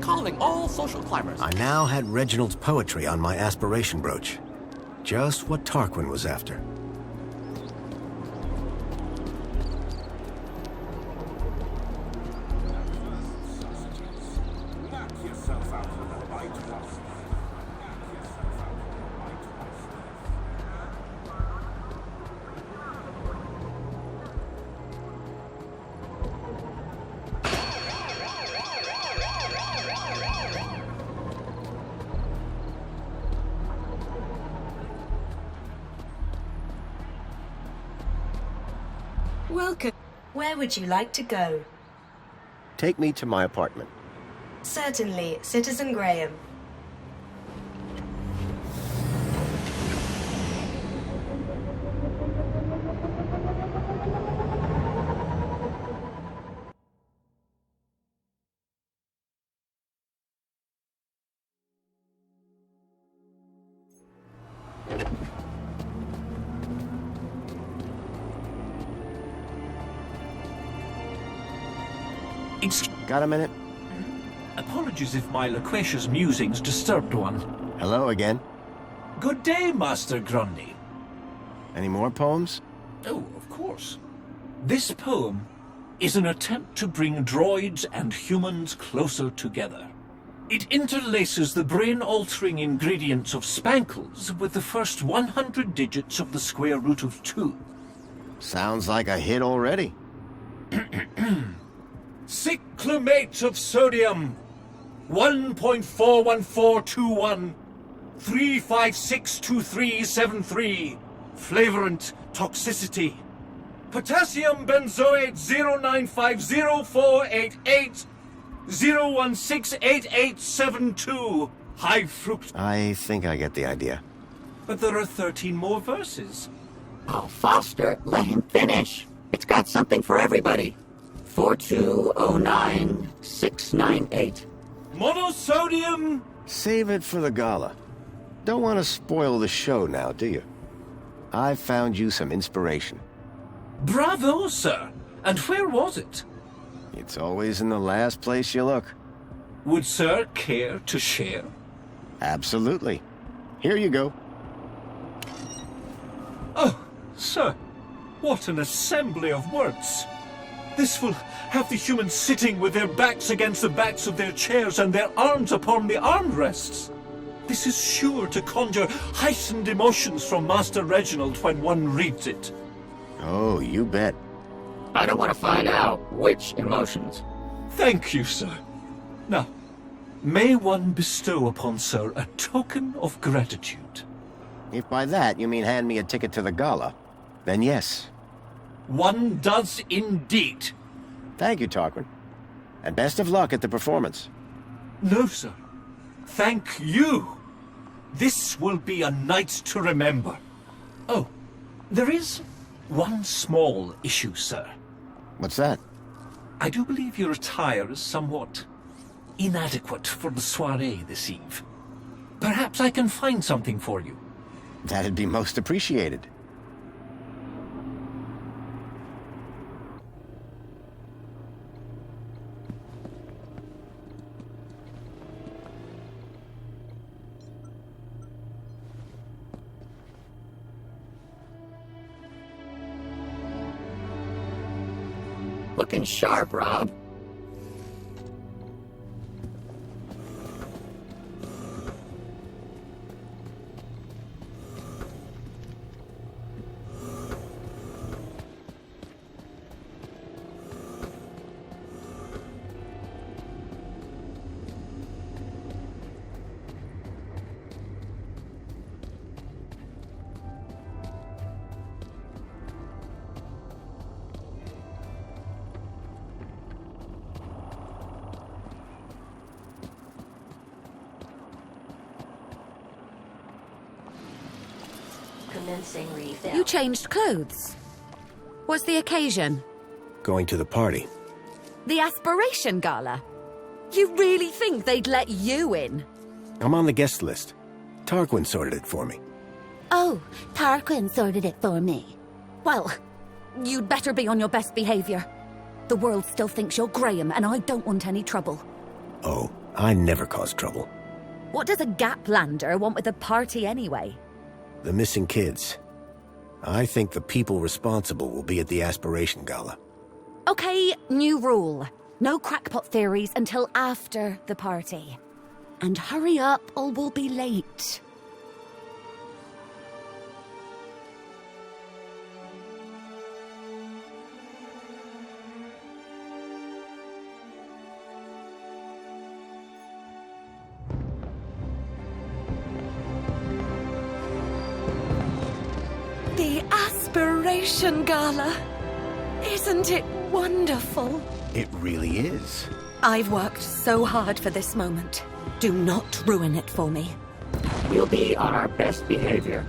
Calling all social climbers. I now had Reginald's poetry on my aspiration brooch. Just what Tarquin was after. Welcome. Where would you like to go? Take me to my apartment. Certainly, Citizen Graham. Got a minute? Apologies if my loquacious musings disturbed one. Hello again. Good day, Master Grundy. Any more poems? Oh, of course. This poem is an attempt to bring droids and humans closer together. It interlaces the brain-altering ingredients of spankles with the first 100 digits of the square root of 2. Sounds like a hit already. Cyclamate of sodium, 1.41421, 3562373, flavorant toxicity. Potassium benzoate 0950488, 0168872, high fruct. I think I get the idea. But there are 13 more verses. Oh, Foster, let him finish. It's got something for everybody. 4209698. Monosodium! Save it for the gala. Don't want to spoil the show now, do you? I found you some inspiration. Bravo, sir. And where was it? It's always in the last place you look. Would sir care to share? Absolutely. Here you go. Oh, sir, what an assembly of words. This will have the humans sitting with their backs against the backs of their chairs and their arms upon the armrests. This is sure to conjure heightened emotions from Master Reginald when one reads it. Oh, you bet. I don't want to find out which emotions. Thank you, sir. Now, may one bestow upon sir a token of gratitude? If by that you mean hand me a ticket to the gala, then yes. One does indeed. Thank you, Tarquin. And best of luck at the performance. No, sir. Thank you. This will be a night to remember. Oh, there is one small issue, sir. What's that? I do believe your attire is somewhat inadequate for the soiree this eve. Perhaps I can find something for you. That'd be most appreciated. Looking sharp, Rob. You changed clothes. What's the occasion? Going to the party. The Aspiration Gala? You really think they'd let you in? I'm on the guest list. Tarquin sorted it for me. Oh, Tarquin sorted it for me. Well, you'd better be on your best behavior. The world still thinks you're Graham, and I don't want any trouble. Oh, I never cause trouble. What does a Gaplander want with a party anyway? The missing kids. I think the people responsible will be at the Aspiration Gala. Okay, new rule. No crackpot theories until after the party. And hurry up or we'll be late. The Aspiration Gala. Isn't it wonderful? It really is. I've worked so hard for this moment. Do not ruin it for me. We'll be on our best behavior.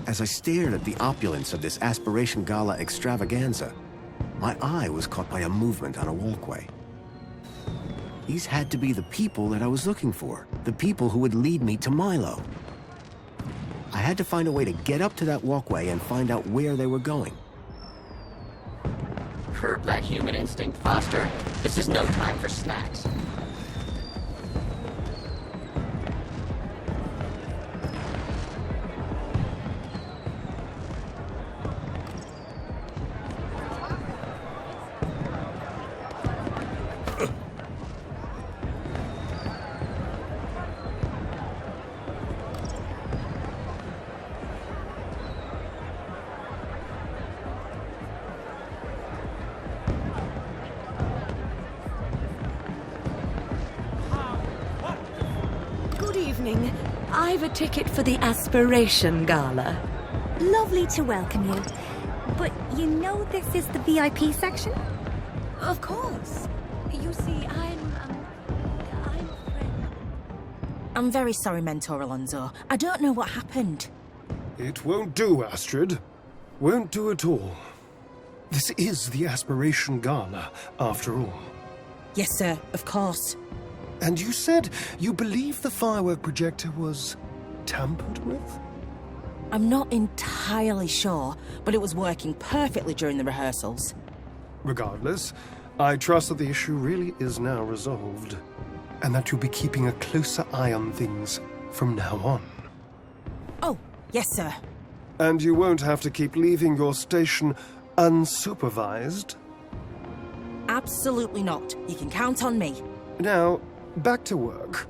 As I stared at the opulence of this Aspiration Gala extravaganza, My eye was caught by a movement on a walkway. These had to be the people that I was looking for, the people who would lead me to Milo. I had to find a way to get up to that walkway and find out where they were going. Curb that human instinct, Foster. This is no time for snacks. I've a ticket for the Aspiration Gala. Lovely to welcome you. But you know this is the VIP section? Of course. You see, I'm very sorry, Mentor Alonso. I don't know what happened. It won't do, Astrid. Won't do at all. This is the Aspiration Gala, after all. Yes, sir, of course. And you said you believe the firework projector was tampered with? I'm not entirely sure, but it was working perfectly during the rehearsals. Regardless, I trust that the issue really is now resolved, and that you'll be keeping a closer eye on things from now on. Oh, yes, sir. And you won't have to keep leaving your station unsupervised? Absolutely not. You can count on me. Now, back to work,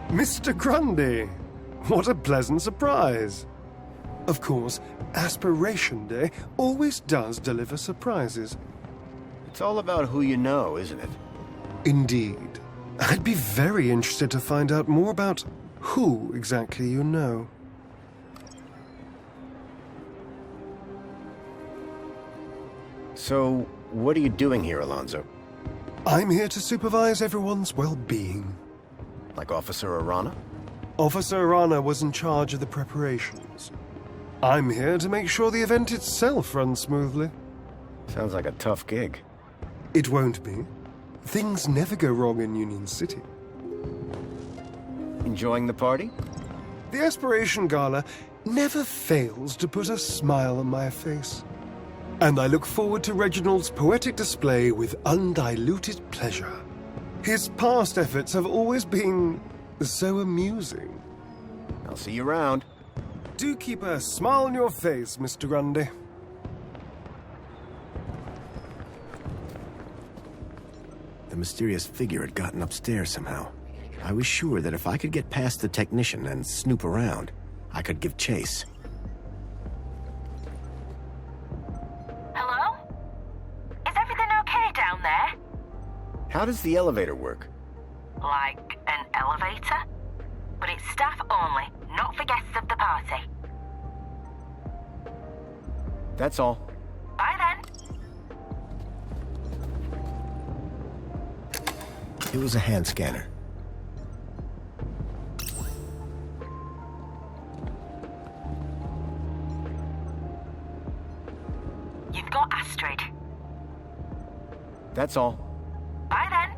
Mr. Grundy, what a pleasant surprise. Of course, Aspiration Day always does deliver surprises. It's all about who you know, isn't it? Indeed. I'd be very interested to find out more about who exactly you know. So, what are you doing here, Alonso? I'm here to supervise everyone's well-being. Like Officer Arana? Officer Arana was in charge of the preparations. I'm here to make sure the event itself runs smoothly. Sounds like a tough gig. It won't be. Things never go wrong in Union City. Enjoying the party? The Aspiration Gala never fails to put a smile on my face. And I look forward to Reginald's poetic display with undiluted pleasure. His past efforts have always been so amusing. I'll see you around. Do keep a smile on your face, Mr. Grundy. The mysterious figure had gotten upstairs somehow. I was sure that if I could get past the technician and snoop around, I could give chase. Hello? Is everything okay down there? How does the elevator work? Like an elevator? But it's staff only, not for guests of the party. That's all. Bye then. It was a hand scanner. You've got Astrid. That's all. Bye then.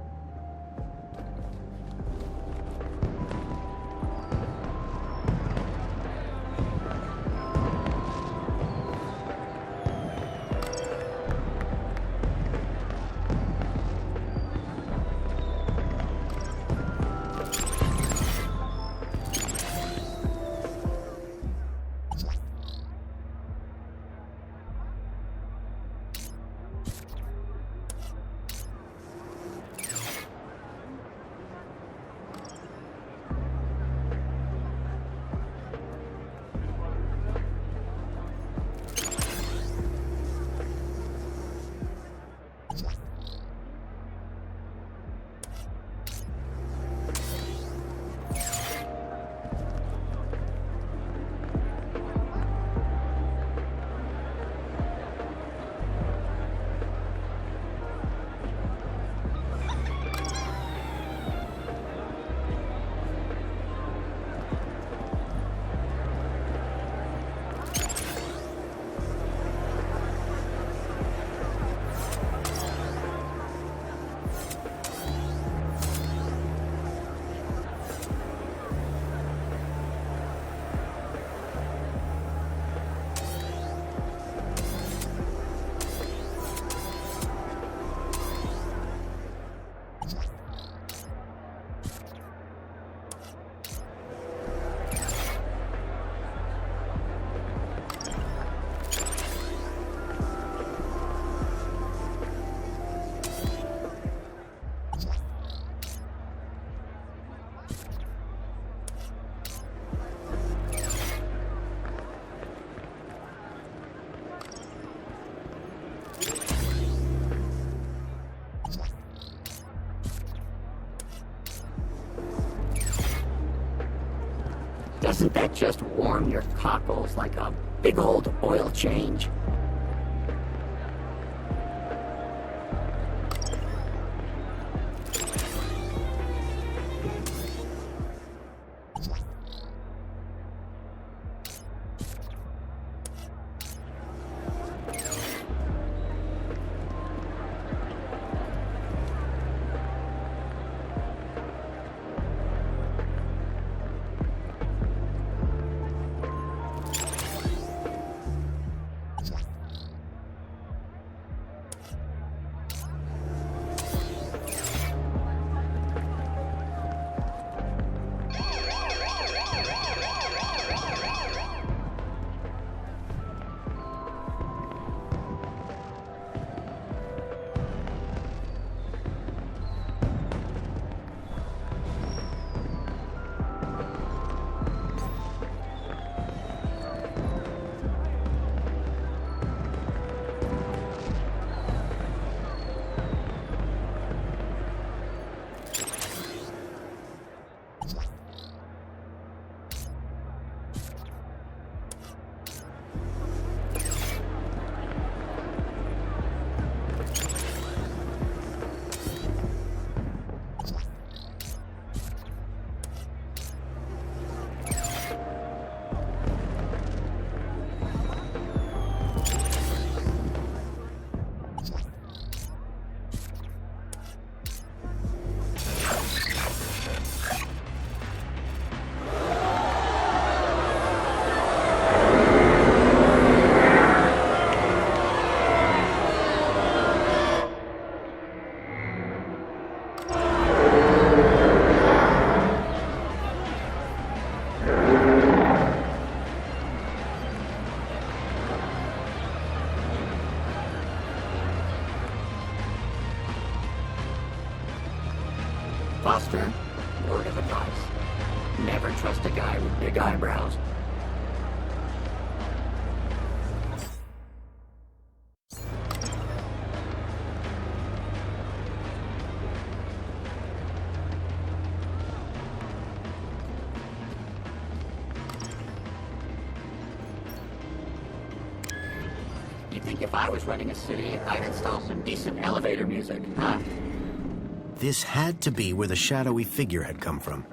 Doesn't that just warm your cockles like a big old oil change? Foster, word of advice. Never trust a guy with big eyebrows. You'd think if I was running a city, I'd install some decent elevator music, huh? This had to be where the shadowy figure had come from.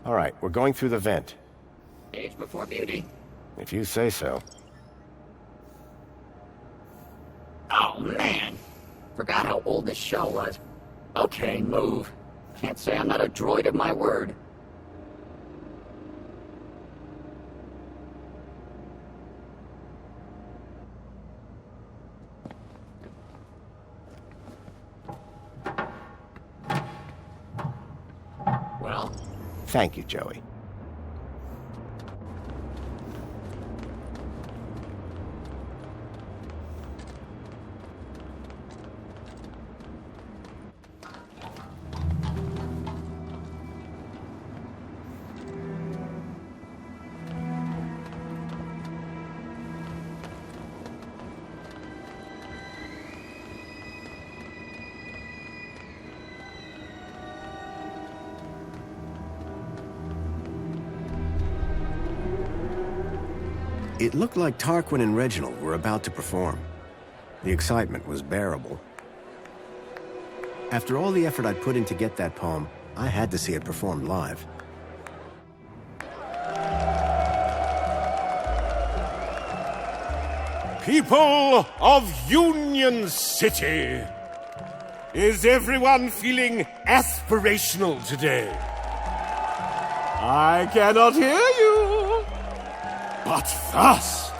All right, we're going through the vent. Age before beauty. If you say so. Oh, man. Forgot how old this show was. Okay, move. Can't say I'm not a droid of my word. Well? Thank you, Joey. It looked like Tarquin and Reginald were about to perform. The excitement was bearable. After all the effort I'd put in to get that poem, I had to see it performed live. People of Union City, is everyone feeling aspirational today? I cannot hear you. But first,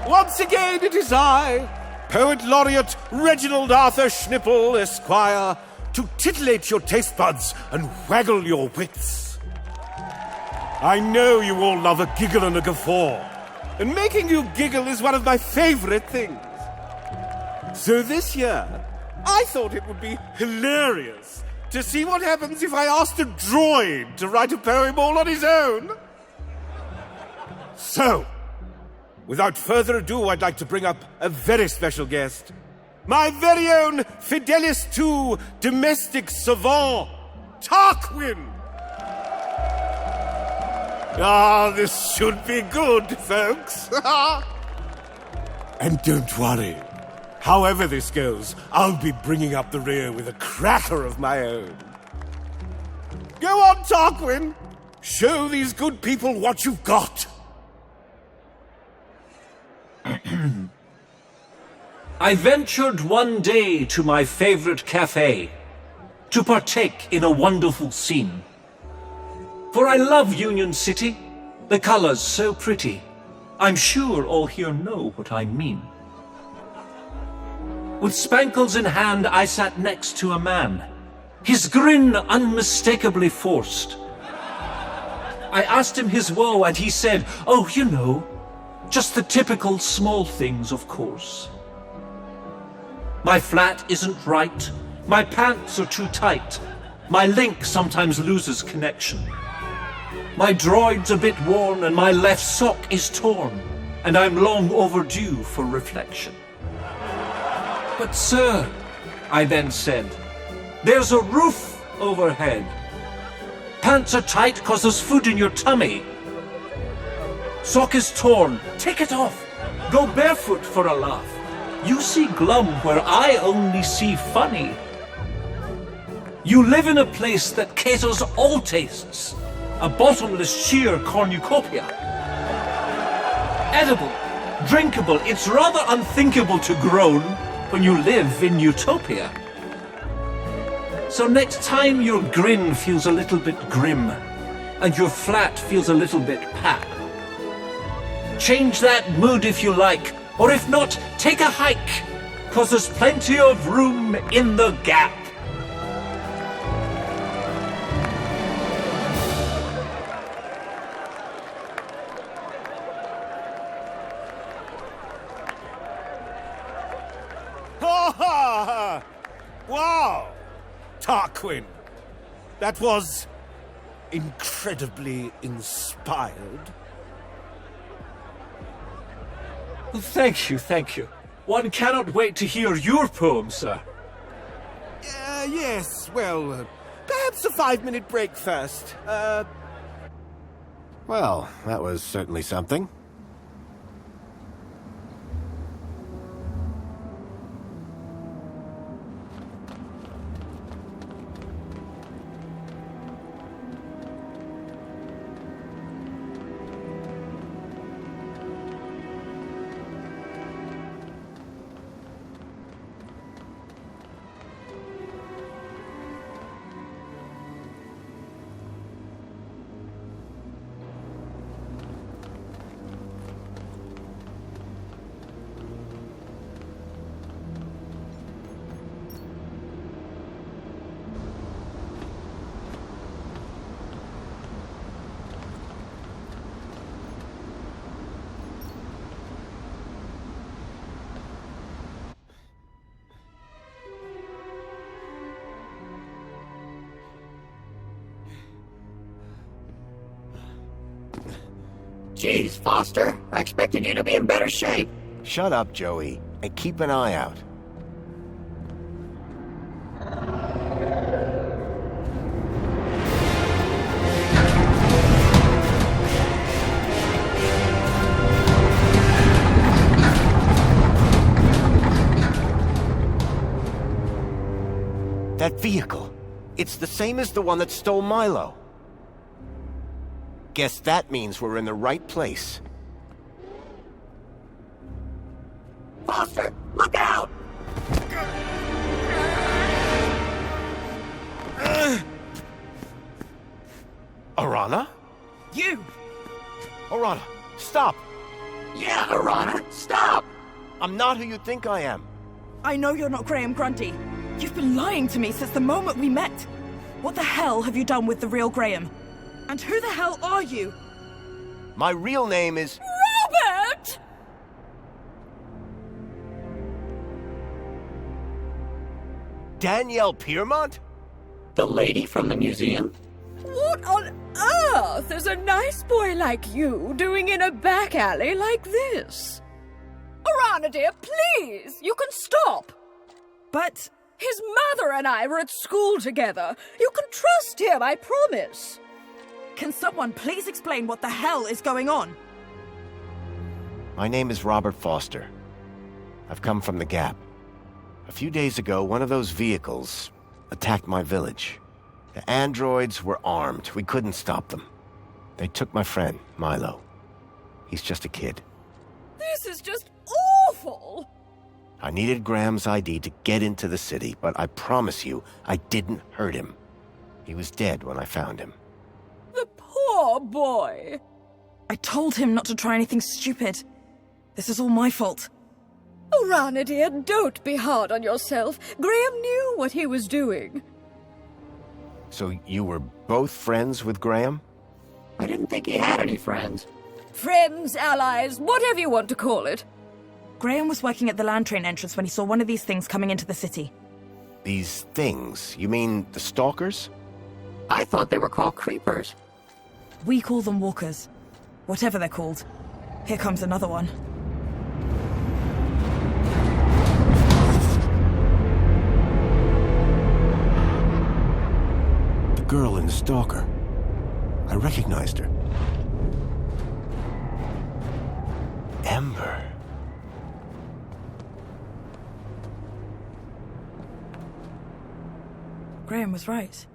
once again it is I, Poet Laureate Reginald Arthur Schnipple, Esquire, to titillate your taste buds and waggle your wits. I know you all love a giggle and a guffaw, and making you giggle is one of my favorite things. So this year, I thought it would be hilarious to see what happens if I asked a droid to write a poem all on his own. So, without further ado, I'd like to bring up a very special guest. My very own Fidelis II domestic savant, Tarquin! Ah, this should be good, folks. And don't worry. However this goes, I'll be bringing up the rear with a cracker of my own. Go on, Tarquin. Show these good people what you've got. I ventured one day to my favorite cafe to partake in a wonderful scene. For I love Union City, the colors so pretty. I'm sure all here know what I mean. With spankles in hand, I sat next to a man, his grin unmistakably forced. I asked him his woe, and he said, "Oh, you know, just the typical small things, of course. My flat isn't right, my pants are too tight, my link sometimes loses connection. My droid's a bit worn, and my left sock is torn, and I'm long overdue for reflection." "But sir," I then said, "there's a roof overhead. Pants are tight 'cause there's food in your tummy. Sock is torn, take it off. Go barefoot for a laugh. You see glum where I only see funny. You live in a place that caters all tastes, a bottomless sheer cornucopia. Edible, drinkable, it's rather unthinkable to groan when you live in utopia. So next time your grin feels a little bit grim, and your flat feels a little bit pap, change that mood if you like, or if not, take a hike, 'cause there's plenty of room in the gap. Wow! Tarquin, that was incredibly inspired. Thank you, thank you. One cannot wait to hear your poem, sir. Yes, well, perhaps a 5-minute break first. Well, that was certainly something. Jeez, Foster, I expected you to be in better shape. Shut up, Joey, and keep an eye out. That vehicle. It's the same as the one that stole Milo. Guess that means we're in the right place. Foster, look out! Arana? You! Arana, stop! Yeah, Arana, stop! I'm not who you think I am. I know you're not Graham Grundy. You've been lying to me since the moment we met. What the hell have you done with the real Graham? And who the hell are you? My real name is... Danielle Piermont? The lady from the museum? What on earth is a nice boy like you doing in a back alley like this? Orana, dear, please, you can stop. But his mother and I were at school together. You can trust him, I promise. Can someone please explain what the hell is going on? My name is Robert Foster. I've come from the Gap. A few days ago, one of those vehicles attacked my village. The androids were armed. We couldn't stop them. They took my friend, Milo. He's just a kid. This is just awful! I needed Graham's ID to get into the city, but I promise you, I didn't hurt him. He was dead when I found him. The poor boy! I told him not to try anything stupid. This is all my fault. Orana, dear, don't be hard on yourself. Graham knew what he was doing. So you were both friends with Graham? I didn't think he had any friends. Friends, allies, whatever you want to call it. Graham was working at the land train entrance when he saw one of these things coming into the city. These things? You mean the stalkers? I thought they were called creepers. We call them walkers. Whatever they're called. Here comes another one. The girl in the stalker. I recognized her. Ember. Graham was right.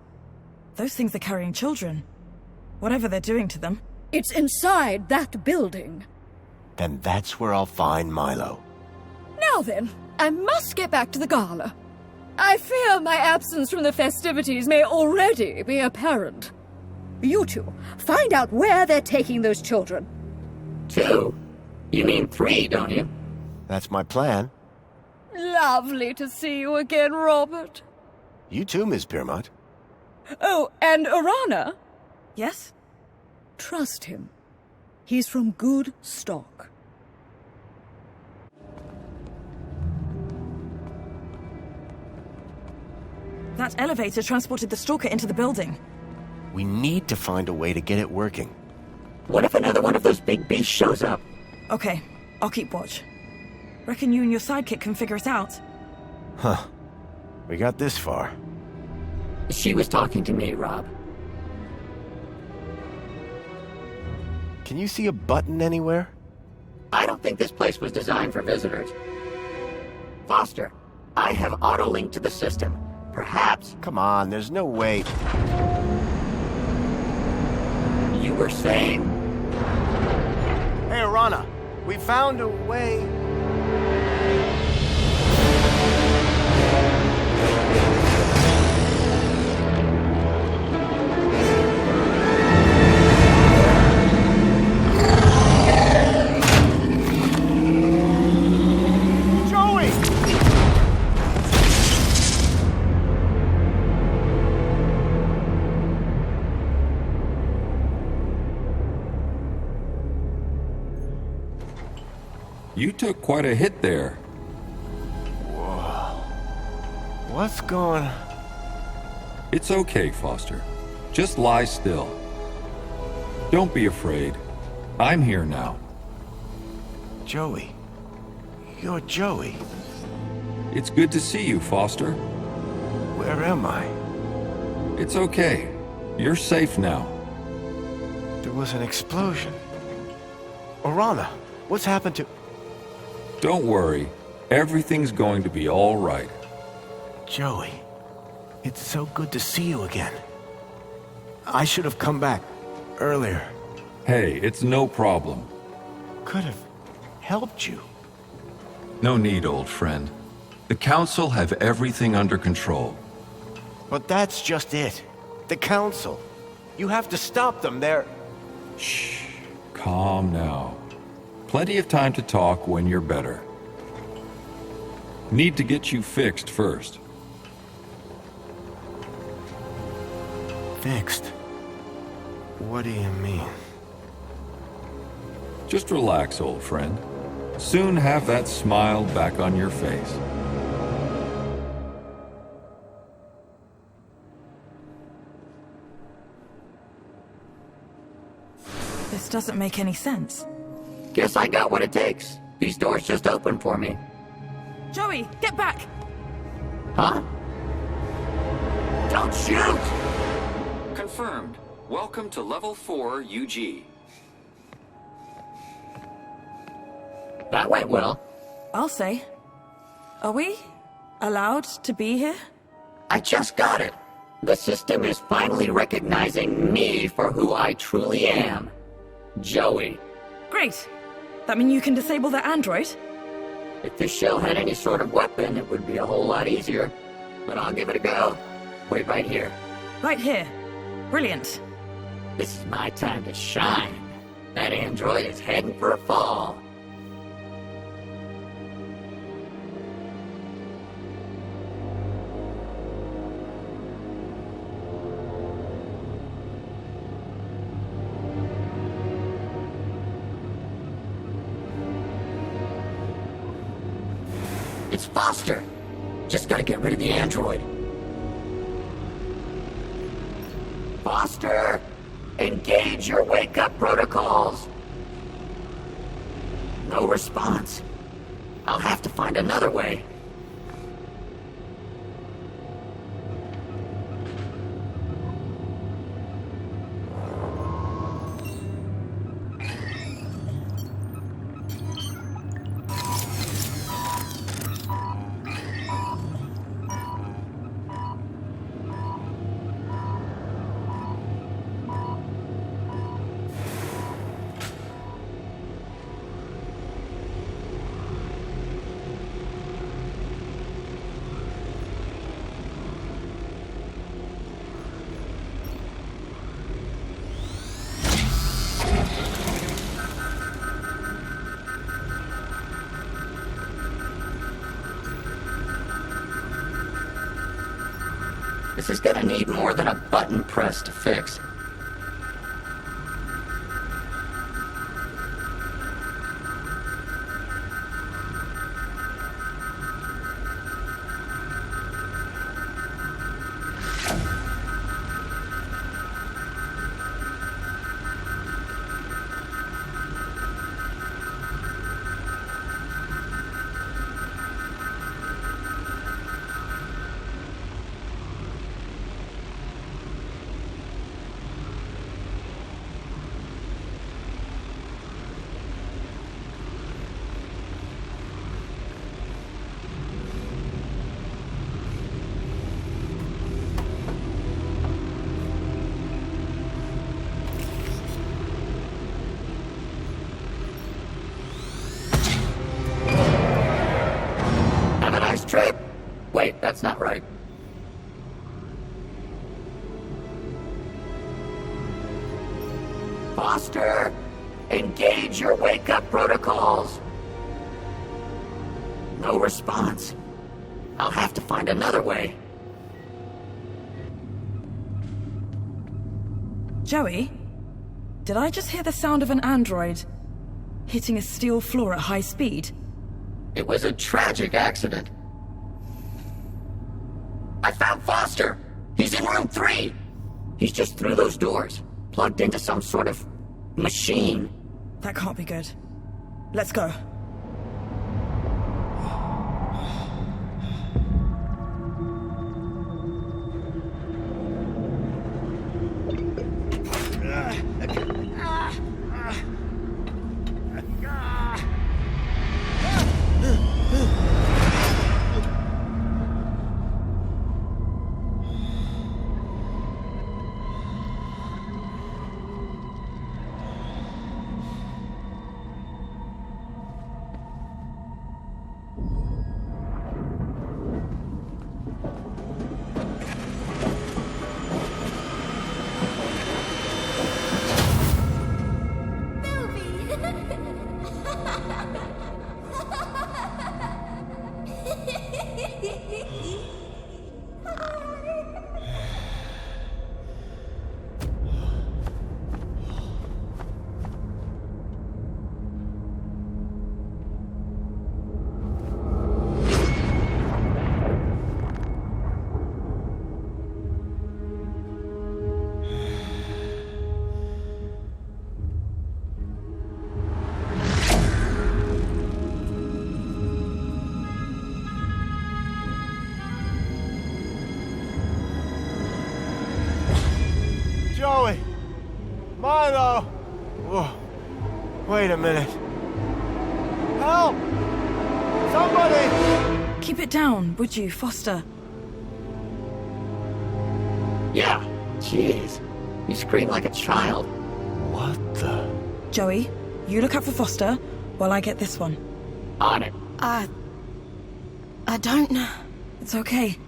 Those things are carrying children. Whatever they're doing to them. It's inside that building. Then that's where I'll find Milo. Now then, I must get back to the gala. I fear my absence from the festivities may already be apparent. You two, find out where they're taking those children. 2? You mean 3, don't you? That's my plan. Lovely to see you again, Robert. You too, Miss Piermont. Oh, and Orana? Yes? Trust him. He's from good stock. That elevator transported the stalker into the building. We need to find a way to get it working. What if another one of those big beasts shows up? Okay, I'll keep watch. Reckon you and your sidekick can figure it out. Huh. We got this far. She was talking to me, Rob. Can you see a button anywhere? I don't think this place was designed for visitors. Foster, I have auto-linked to the system. Perhaps... Come on, there's no way... You were saying? Hey, Orana, we found a way... You took quite a hit there. Whoa. What's going... It's okay, Foster. Just lie still. Don't be afraid. I'm here now. Joey. You're Joey. It's good to see you, Foster. Where am I? It's okay. You're safe now. There was an explosion. Orana, what's happened to... Don't worry. Everything's going to be all right. Joey, it's so good to see you again. I should have come back earlier. Hey, it's no problem. Could have helped you. No need, old friend. The Council have everything under control. But that's just it. The Council. You have to stop them. They're... Shh. Calm now. Plenty of time to talk when you're better. Need to get you fixed first. Fixed? What do you mean? Just relax, old friend. Soon have that smile back on your face. This doesn't make any sense. Guess I got what it takes. These doors just opened for me. Joey, get back! Huh? Don't shoot! Confirmed. Welcome to Level 4 UG. That went well. I'll say. Are we allowed to be here? I just got it. The system is finally recognizing me for who I truly am. Joey. Great. That mean you can disable the android? If this shell had any sort of weapon, it would be a whole lot easier. But I'll give it a go. Wait right here. Right here. Brilliant. This is my time to shine. That android is heading for a fall. It's Foster. Just gotta get rid of the android. Foster! Engage your wake-up protocols! No response. I'll have to find another way. This is gonna need more than a button press to fix. Trip. Wait, that's not right. Foster, engage your wake-up protocols. No response. I'll have to find another way. Joey, did I just hear the sound of an android hitting a steel floor at high speed? It was a tragic accident. I found Foster! He's in room 3! He's just through those doors, plugged into some sort of machine. That can't be good. Let's go. Milo! Whoa. Wait a minute. Help! Somebody! Keep it down, would you, Foster? Yeah, jeez. You scream like a child. What the? Joey, you look out for Foster while I get this one. On it. I don't know. It's okay.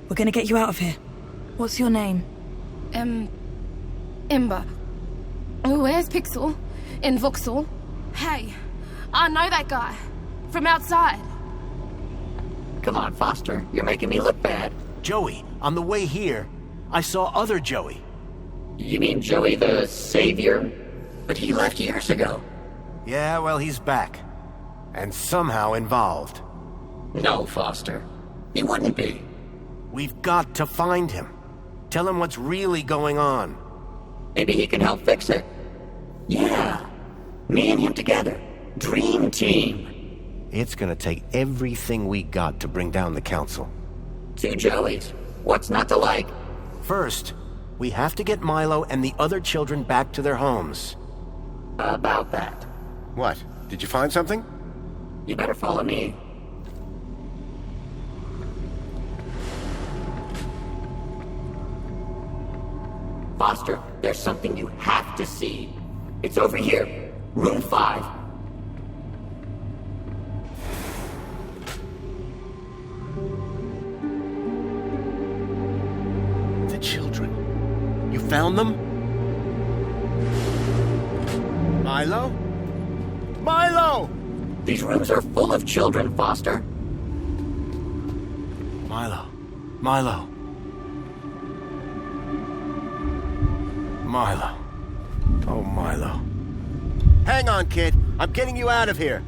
We're gonna get you out of here. What's your name? Ember. Where's Pixel? In Vauxhall? Hey, I know that guy. From outside. Come on, Foster. You're making me look bad. Joey, on the way here, I saw other Joey. You mean Joey the Savior? But he left years ago. Yeah, well, he's back. And somehow involved. No, Foster. He wouldn't be. We've got to find him. Tell him what's really going on. Maybe he can help fix it. Yeah. Me and him together. Dream team. It's gonna take everything we got to bring down the council. 2 Joeys. What's not to like? First, we have to get Milo and the other children back to their homes. About that. What? Did you find something? You better follow me. Foster, there's something you have to see. It's over here. Room 5. The children. You found them? Milo? Milo! These rooms are full of children, Foster. Milo. Milo. Milo. Oh, Milo. Hang on, kid. I'm getting you out of here.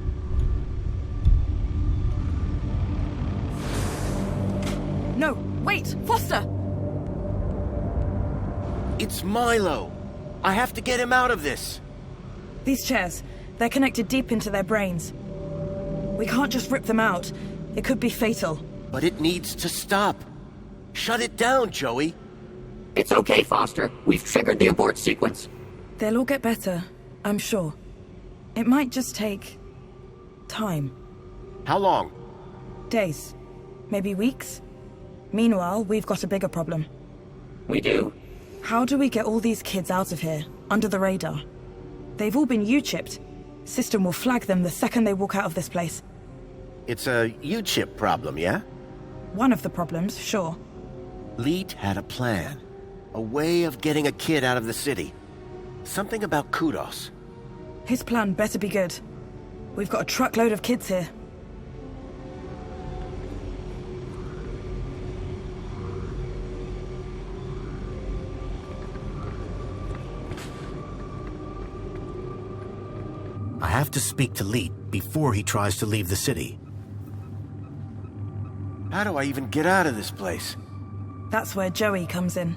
No, wait, Foster! It's Milo. I have to get him out of this. These chairs, they're connected deep into their brains. We can't just rip them out. It could be fatal. But it needs to stop. Shut it down, Joey. It's okay, Foster. We've triggered the abort sequence. They'll all get better, I'm sure. It might just take... time. How long? Days. Maybe weeks. Meanwhile, we've got a bigger problem. We do? How do we get all these kids out of here, under the radar? They've all been U-chipped. System will flag them the second they walk out of this place. It's a U-chip problem, yeah? One of the problems, sure. Leet had a plan. A way of getting a kid out of the city. Something about kudos. His plan better be good. We've got a truckload of kids here. I have to speak to Leet before he tries to leave the city. How do I even get out of this place? That's where Joey comes in.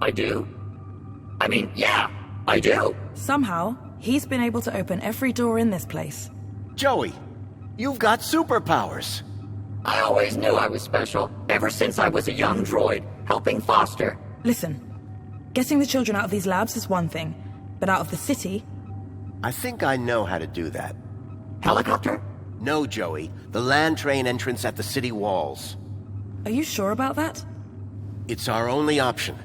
I do? I mean, yeah, I do. Somehow, he's been able to open every door in this place. Joey, you've got superpowers. I always knew I was special, ever since I was a young droid, helping Foster. Listen, getting the children out of these labs is one thing, but out of the city... I think I know how to do that. Helicopter? No, Joey. The land train entrance at the city walls. Are you sure about that? It's our only option.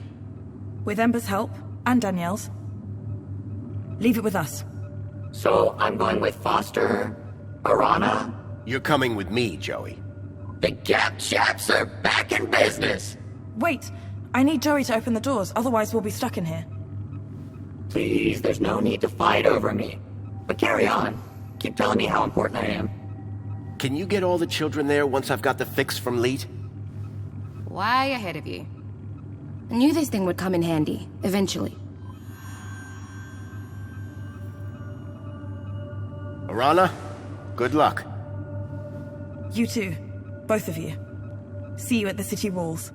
With Ember's help, and Danielle's. Leave it with us. So I'm going with Foster... Arana? You're coming with me, Joey. The Gap chaps are back in business! Wait! I need Joey to open the doors, otherwise we'll be stuck in here. Please, there's no need to fight over me. But carry on. Keep telling me how important I am. Can you get all the children there once I've got the fix from Leet? Way ahead of you. I knew this thing would come in handy, eventually. Arana, good luck. You too. Both of you. See you at the city walls.